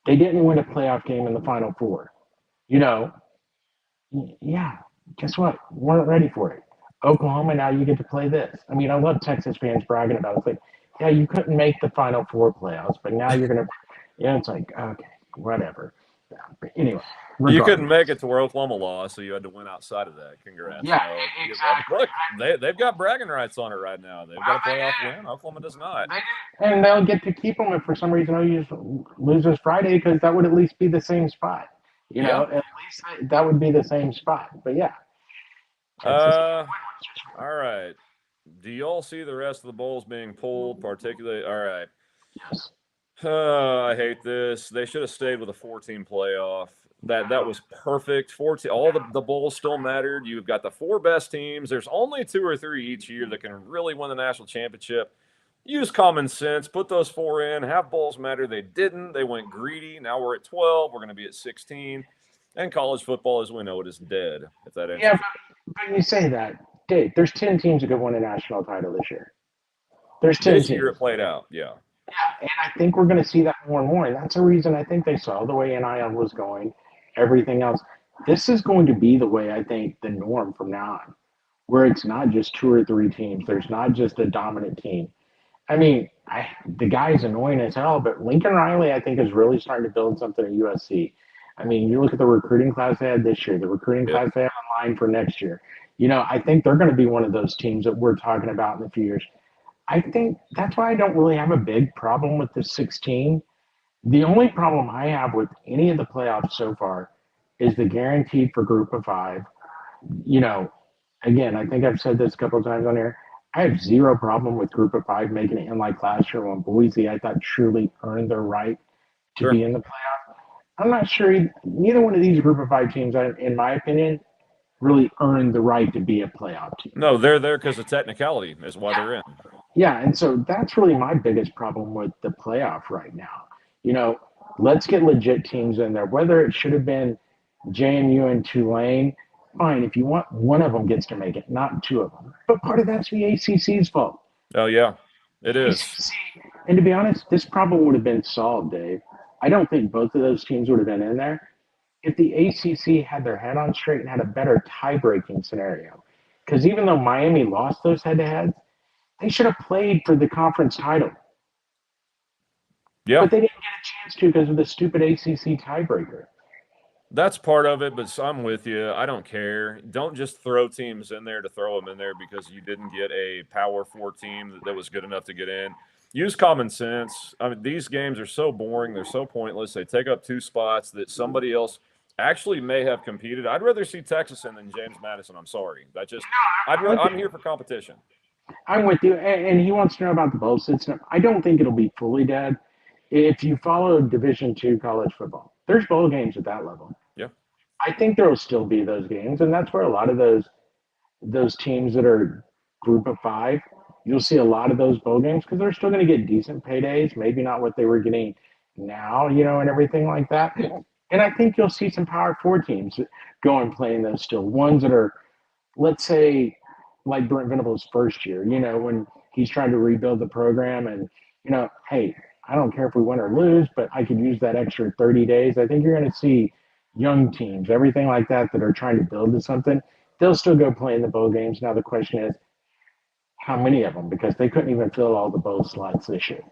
B: They didn't win a playoff game in the Final Four. Yeah, guess what? Weren't ready for it. Oklahoma, now you get to play this. I mean, I love Texas fans bragging about it. It's like, yeah, you couldn't make the Final Four playoffs, but now you're going to, it's like, okay, whatever. Yeah, but anyway.
A: You couldn't make it to where Oklahoma lost, so you had to win outside of that. Congrats.
B: Yeah, exactly.
A: Look, they've got bragging rights on it right now. They've got a playoff win. Oklahoma does not.
B: And they'll get to keep them if for some reason OU loses Friday, because that would at least be the same spot. At least that would be the same spot. But yeah.
A: All right. Do y'all see the rest of the bowls being pulled, particularly? All right.
B: Yes.
A: I hate this. They should have stayed with a 4-team playoff. That was perfect. 14. All the bowls still mattered. You've got the 4 best teams. There's only 2 or 3 each year that can really win the national championship. Use common sense. Put those 4 in. Have bowls matter. They didn't. They went greedy. Now we're at 12. We're going to be at 16. And college football, as we know it, is dead. If that answers.
B: Yeah, but you say that, Dave. There's 10 teams that could win a national title this year. There's 10 teams.
A: This year it played out. Yeah.
B: Yeah, and I think we're going to see that more and more. And that's the reason I think they saw the way NIL was going, everything else. This is going to be the way I think the norm from now on, where it's not just 2 or 3 teams. There's not just a dominant team. I mean, the guy's annoying as hell, but Lincoln Riley, I think, is really starting to build something at USC. I mean, you look at the recruiting class they had this year, the recruiting class they have in line for next year. I think they're going to be one of those teams that we're talking about in a few years. I think that's why I don't really have a big problem with the 16. The only problem I have with any of the playoffs so far is the guaranteed for Group of 5. Again, I think I've said this a couple of times on here. I have zero problem with Group of 5 making it in like last year when Boise, I thought, truly earned their right to be in the playoff. I'm not sure neither one of these Group of 5 teams, in my opinion, really earned the right to be a playoff team.
A: No, they're there because of technicality is why they're in.
B: Yeah, and so that's really my biggest problem with the playoff right now. Let's get legit teams in there. Whether it should have been JMU and Tulane, fine. If you want, one of them gets to make it, not 2 of them. But part of that's the ACC's fault.
A: Oh, yeah, it is.
B: And to be honest, this problem would have been solved, Dave. I don't think both of those teams would have been in there if the ACC had their head on straight and had a better tie-breaking scenario. Because even though Miami lost those head-to-heads, they should have played for the conference title.
A: Yeah.
B: But they didn't get a chance to because of the stupid ACC tiebreaker.
A: That's part of it, but I'm with you. I don't care. Don't just throw teams in there to throw them in there because you didn't get a Power 4 team that was good enough to get in. Use common sense. I mean, these games are so boring. They're so pointless. They take up 2 spots that somebody else actually may have competed. I'd rather see Texas in than James Madison. I'm sorry. I'm here for competition.
B: I'm with you. And he wants to know about the bowl system. I don't think it'll be fully dead. If you follow Division II college football, there's bowl games at that level.
A: Yeah.
B: I think there will still be those games, and that's where a lot of those those teams that are group of five, you'll see a lot of those bowl games because they're still going to get decent paydays, maybe not what they were getting now, and everything like that. And I think you'll see some Power Four teams go and play in those still. Ones that are, let's say, like Brent Venables' first year, when he's trying to rebuild the program and, hey, I don't care if we win or lose, but I could use that extra 30 days. I think you're going to see young teams, everything like that are trying to build to something. They'll still go play in the bowl games. Now the question is, how many of them? Because they couldn't even fill all the bowl slots this year.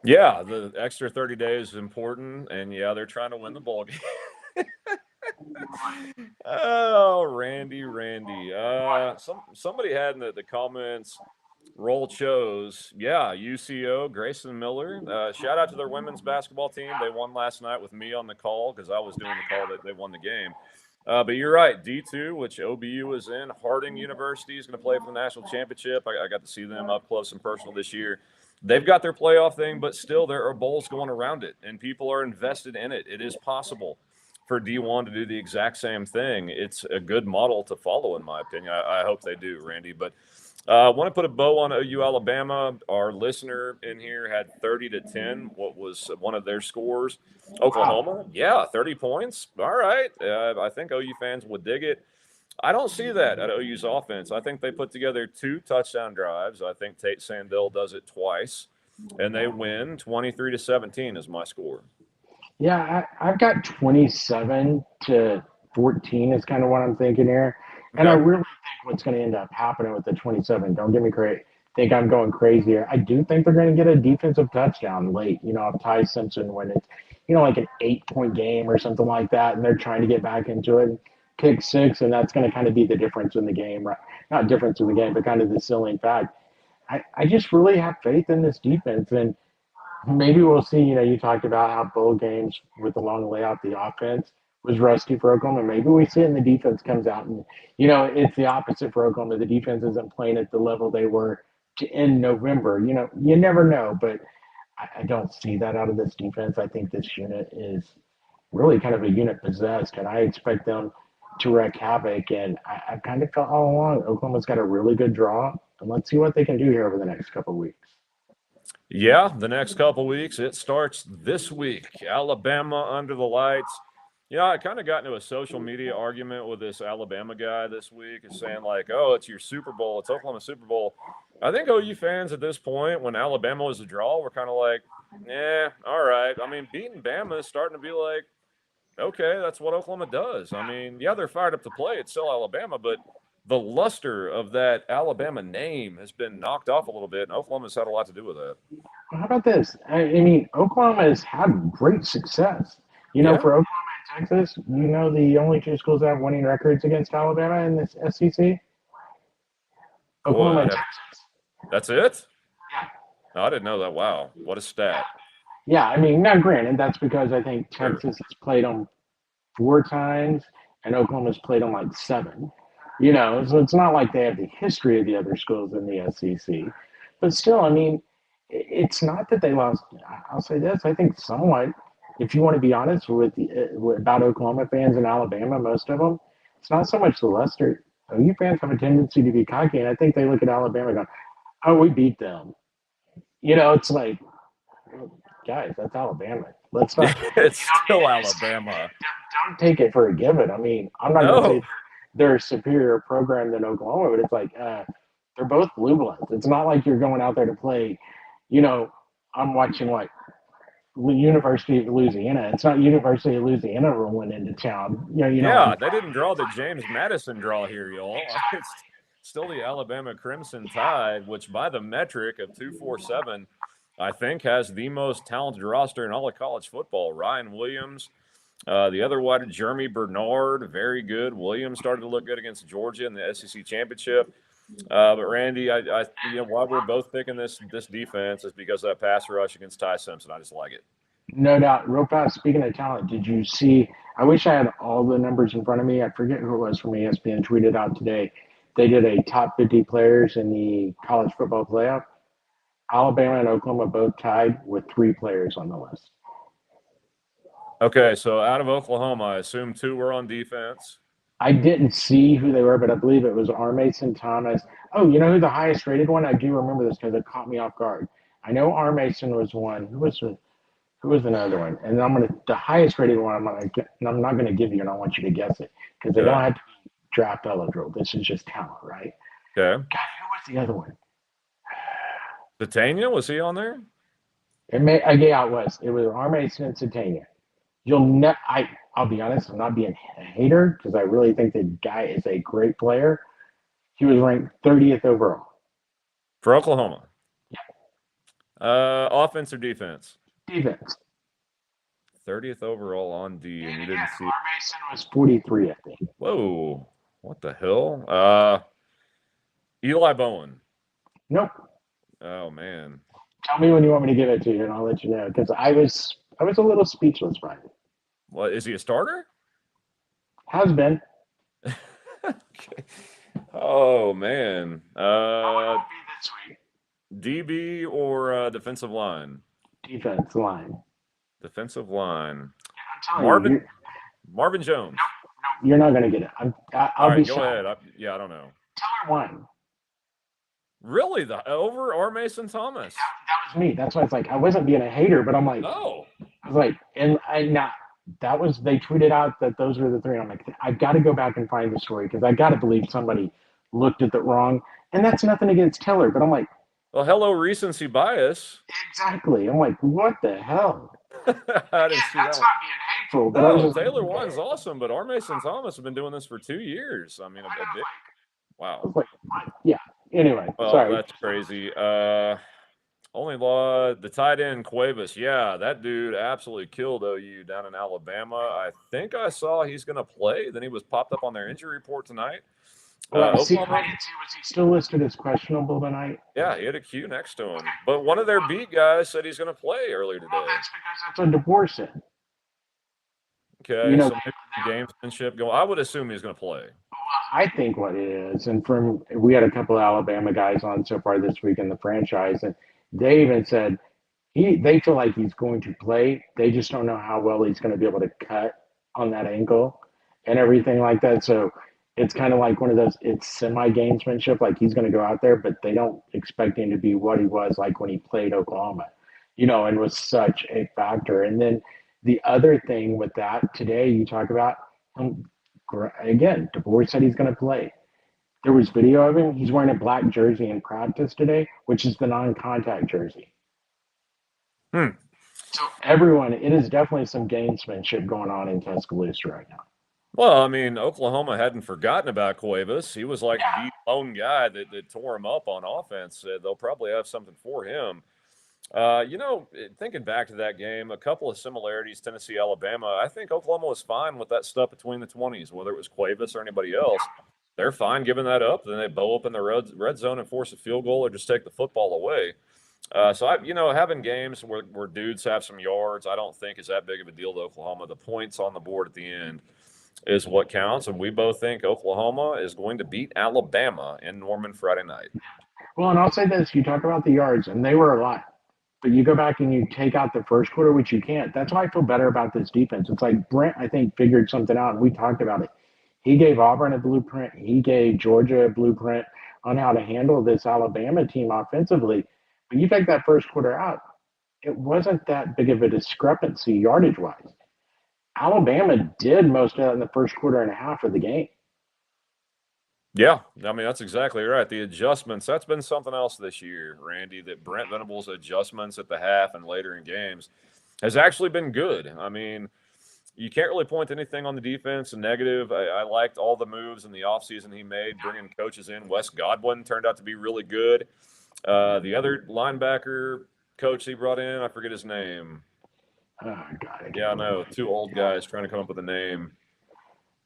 A: Yeah, the extra 30 days is important, and yeah, they're trying to win the bowl game. Oh, Randy. Somebody had in the comments, Roll chose, yeah, UCO, Grayson Miller. Shout out to their women's basketball team. They won last night with me on the call because I was doing the call that they won the game. But you're right, D2, which OBU is in, Harding University is going to play for the national championship. I got to see them up close and personal this year. They've got their playoff thing, but still there are bowls going around it, and people are invested in it. It is possible for D1 to do the exact same thing. It's a good model to follow, in my opinion. I hope they do, Randy. But I want to put a bow on OU Alabama. Our listener in here had 30-10. What was one of their scores? Oklahoma, yeah, 30 points. All right. I think OU fans would dig it. I don't see that at OU's offense. I think they put together 2 touchdown drives. I think Tate Sandell does it twice, and they win 23-17 is my score.
B: Yeah, I've got 27-14 is kind of what I'm thinking here. And I really think what's going to end up happening with the 27, don't get me crazy, think I'm going crazy here. I do think they're going to get a defensive touchdown late, of Ty Simpson when it's, like an 8-point game or something like that, and they're trying to get back into it, kick 6, and that's going to kind of be the difference in the game, right? Not difference in the game, but kind of the ceiling fact. I just really have faith in this defense, and maybe we'll see. You talked about how bowl games with the long layout, the offense was rusty for Oklahoma. Maybe we see it and the defense comes out and, it's the opposite for Oklahoma. The defense isn't playing at the level they were in November. You never know, but I don't see that out of this defense. I think this unit is really kind of a unit possessed, and I expect them to wreak havoc. And I've kind of felt all along Oklahoma's got a really good draw, and let's see what they can do here over the next couple of weeks.
A: Yeah, the next couple of weeks. It starts this week. Alabama under the lights. I kind of got into a social media argument with this Alabama guy this week, is saying like, "Oh, it's your Super Bowl. It's Oklahoma Super Bowl." I think OU fans at this point, when Alabama was a draw, were kind of like, "Yeah, all right." I mean, beating Bama is starting to be like, okay, that's what Oklahoma does. I mean, yeah, they're fired up to play. It's still Alabama, but the luster of that Alabama name has been knocked off a little bit, and Oklahoma's had a lot to do with that.
B: How about this? I mean, Oklahoma has had great success. For Oklahoma and Texas, the only 2 schools that have winning records against Alabama in this SEC? Oklahoma and Texas.
A: That's it?
B: Yeah.
A: Oh, I didn't know that. Wow. What a stat.
B: Yeah, I mean, now granted, that's because I think Texas has played them 4 times and Oklahoma's played them like 7. So it's not like they have the history of the other schools in the SEC. But still, I mean, it's not that they lost. I'll say this. I think somewhat, if you want to be honest about Oklahoma fans in Alabama, most of them, it's not so much the luster. OU fans have a tendency to be cocky, and I think they look at Alabama and go, "Oh, we beat them." It's like, guys, that's Alabama. Let's not.
A: It's still Alabama.
B: Don't take it for a given. I mean, I'm not going to say they're a superior program than Oklahoma, but it's like they're both blue bloods. It's not like you're going out there to play. I'm watching University of Louisiana. It's not University of Louisiana rolling into town.
A: Yeah, they didn't draw the James Madison draw here, y'all. It's still the Alabama Crimson Tide, which by the metric of 247, I think has the most talented roster in all of college football. Ryan Williams, the other wide, Jeremy Bernard, very good. Williams started to look good against Georgia in the SEC championship. But Randy, why we're both picking this defense is because of that pass rush against Ty Simpson. I just like it.
B: No doubt. Real fast, speaking of talent, did you see? I wish I had all the numbers in front of me. I forget who it was from ESPN tweeted out today. They did a top 50 players in the college football playoff. Alabama and Oklahoma both tied with 3 players on the list.
A: Okay, so out of Oklahoma, I assume 2 were on defense.
B: I didn't see who they were, but I believe it was R. Mason Thomas. Oh, you know who the highest rated one? I do remember this because it caught me off guard. I know R. Mason was one. Who was another one? And the highest rated one. And I'm not gonna give you, and I want you to guess it because they don't
A: Okay.
B: have to be draft eligible. This is just talent, right?
A: Okay.
B: God, who was the other one?
A: Titania, was he on there?
B: Yeah, it was. It was R. Mason and Satania. I'll be honest, I'm not being a hater because I really think the guy is a great player. He was ranked 30th overall.
A: For Oklahoma.
B: Yeah.
A: Offense or defense?
B: Defense.
A: 30th overall on D, and you
B: Yeah,
A: didn't see.
B: R. Mason was 43, I think.
A: Whoa. What the hell? Eli Bowen.
B: Nope.
A: Oh, man.
B: Tell me when you want me to give it to you, and I'll let you know because I was a little speechless, Brian.
A: What, is he a starter?
B: Has been.
A: Okay. Oh, man.
B: Won't be this week.
A: DB or defensive line?
B: Defense line.
A: Defensive line.
B: I'm telling you,
A: Marvin Jones.
B: Nope, you're not going to get it. I'll be
A: go
B: shocked.
A: ahead. I don't know.
B: Teller won.
A: Really? Over R. Mason Thomas?
B: That was me. That's why it's like I wasn't being a hater, but I'm like,
A: No.
B: I was like, that was they tweeted out that those were the three. I'm like, I've got to go back and find the story because I got to believe somebody looked at it wrong. And that's nothing against Teller, but I'm like,
A: well, hello, recency bias.
B: Exactly. I'm like, what the hell?
A: I didn't see
B: that's
A: that.
B: not being hateful. But
A: No, Taylor Wine's awesome, but R. Mason Thomas has been doing this for 2 years. I mean, wow.
B: I was like, what? Yeah. Anyway,
A: Well,
B: sorry.
A: that's crazy. Only law the tight end Cuevas. Yeah, that dude absolutely killed OU down in Alabama. I think I saw he's going to play. Then he was popped up on their injury report tonight.
B: I didn't see. Was he still listed as questionable tonight?
A: Yeah, he had a Q next to him. But one of their beat guys said he's going to play earlier today.
B: Well, that's because that's what DeBoer said.
A: Okay, so gamesmanship going. I would assume he's going to play.
B: I think what it is, and we had a couple of Alabama guys on so far this week in the franchise, and they even said they feel like he's going to play. They just don't know how well he's going to be able to cut on that ankle and everything like that. So it's kind of like one of those, it's semi-gamesmanship, like he's going to go out there, but they don't expect him to be what he was like when he played Oklahoma, and was such a factor. And then the other thing with that today, you talk about, again, DeBoer said he's going to play. There was video of him. He's wearing a black jersey in practice today, which is the non-contact jersey. So it is definitely some gamesmanship going on in Tuscaloosa right now.
A: Well, I mean, Oklahoma hadn't forgotten about Cuevas. He was like the lone guy that tore him up on offense. They'll probably have something for him. Thinking back to that game, a couple of similarities, Tennessee, Alabama. I think Oklahoma was fine with that stuff between the 20s, whether it was Cuevas or anybody else. They're fine giving that up. Then they bow up in the red zone and force a field goal or just take the football away. Having games where dudes have some yards, I don't think is that big of a deal to Oklahoma. The points on the board at the end is what counts, and we both think Oklahoma is going to beat Alabama in Norman Friday night.
B: Well, and I'll say this, you talk about the yards, and they were a lot. But you go back and you take out the first quarter, which you can't. That's why I feel better about this defense. It's like Brent, I think, figured something out, and we talked about it. He gave Auburn a blueprint. He gave Georgia a blueprint on how to handle this Alabama team offensively. But you take that first quarter out, it wasn't that big of a discrepancy yardage-wise. Alabama did most of that in the first quarter and a half of the game.
A: Yeah, I mean, that's exactly right. The adjustments, that's been something else this year, Randy, that Brent Venables' adjustments at the half and later in games has actually been good. I mean, you can't really point to anything on the defense negative. I liked all the moves in the offseason he made, bringing coaches in. Wes Godwin turned out to be really good. The other linebacker coach he brought in, I forget his name.
B: Oh, God.
A: Yeah, I know. Two old guys trying to come up with a name.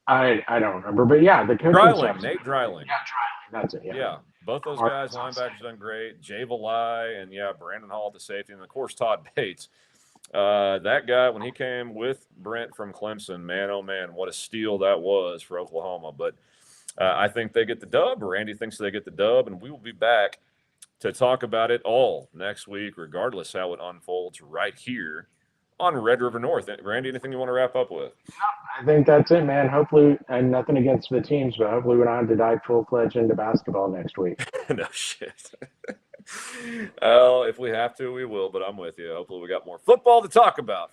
B: I don't remember, but yeah, the coach.
A: Nate Dreiling.
B: Yeah, Dreiling. That's it.
A: Yeah, both those guys, linebackers, done great. Jay Valai and Brandon Hall at the safety, and of course Todd Bates. That guy, when he came with Brent from Clemson, man, oh man, what a steal that was for Oklahoma. But I think they get the dub. Randy thinks they get the dub, and we will be back to talk about it all next week, regardless how it unfolds, right here on Red River North. Randy, anything you want to wrap up with?
B: I think that's it, man. Hopefully, and nothing against the teams, but hopefully we don't have to dive full-fledged into basketball next week.
A: No shit. Well, if we have to, we will, but I'm with you. Hopefully we got more football to talk about.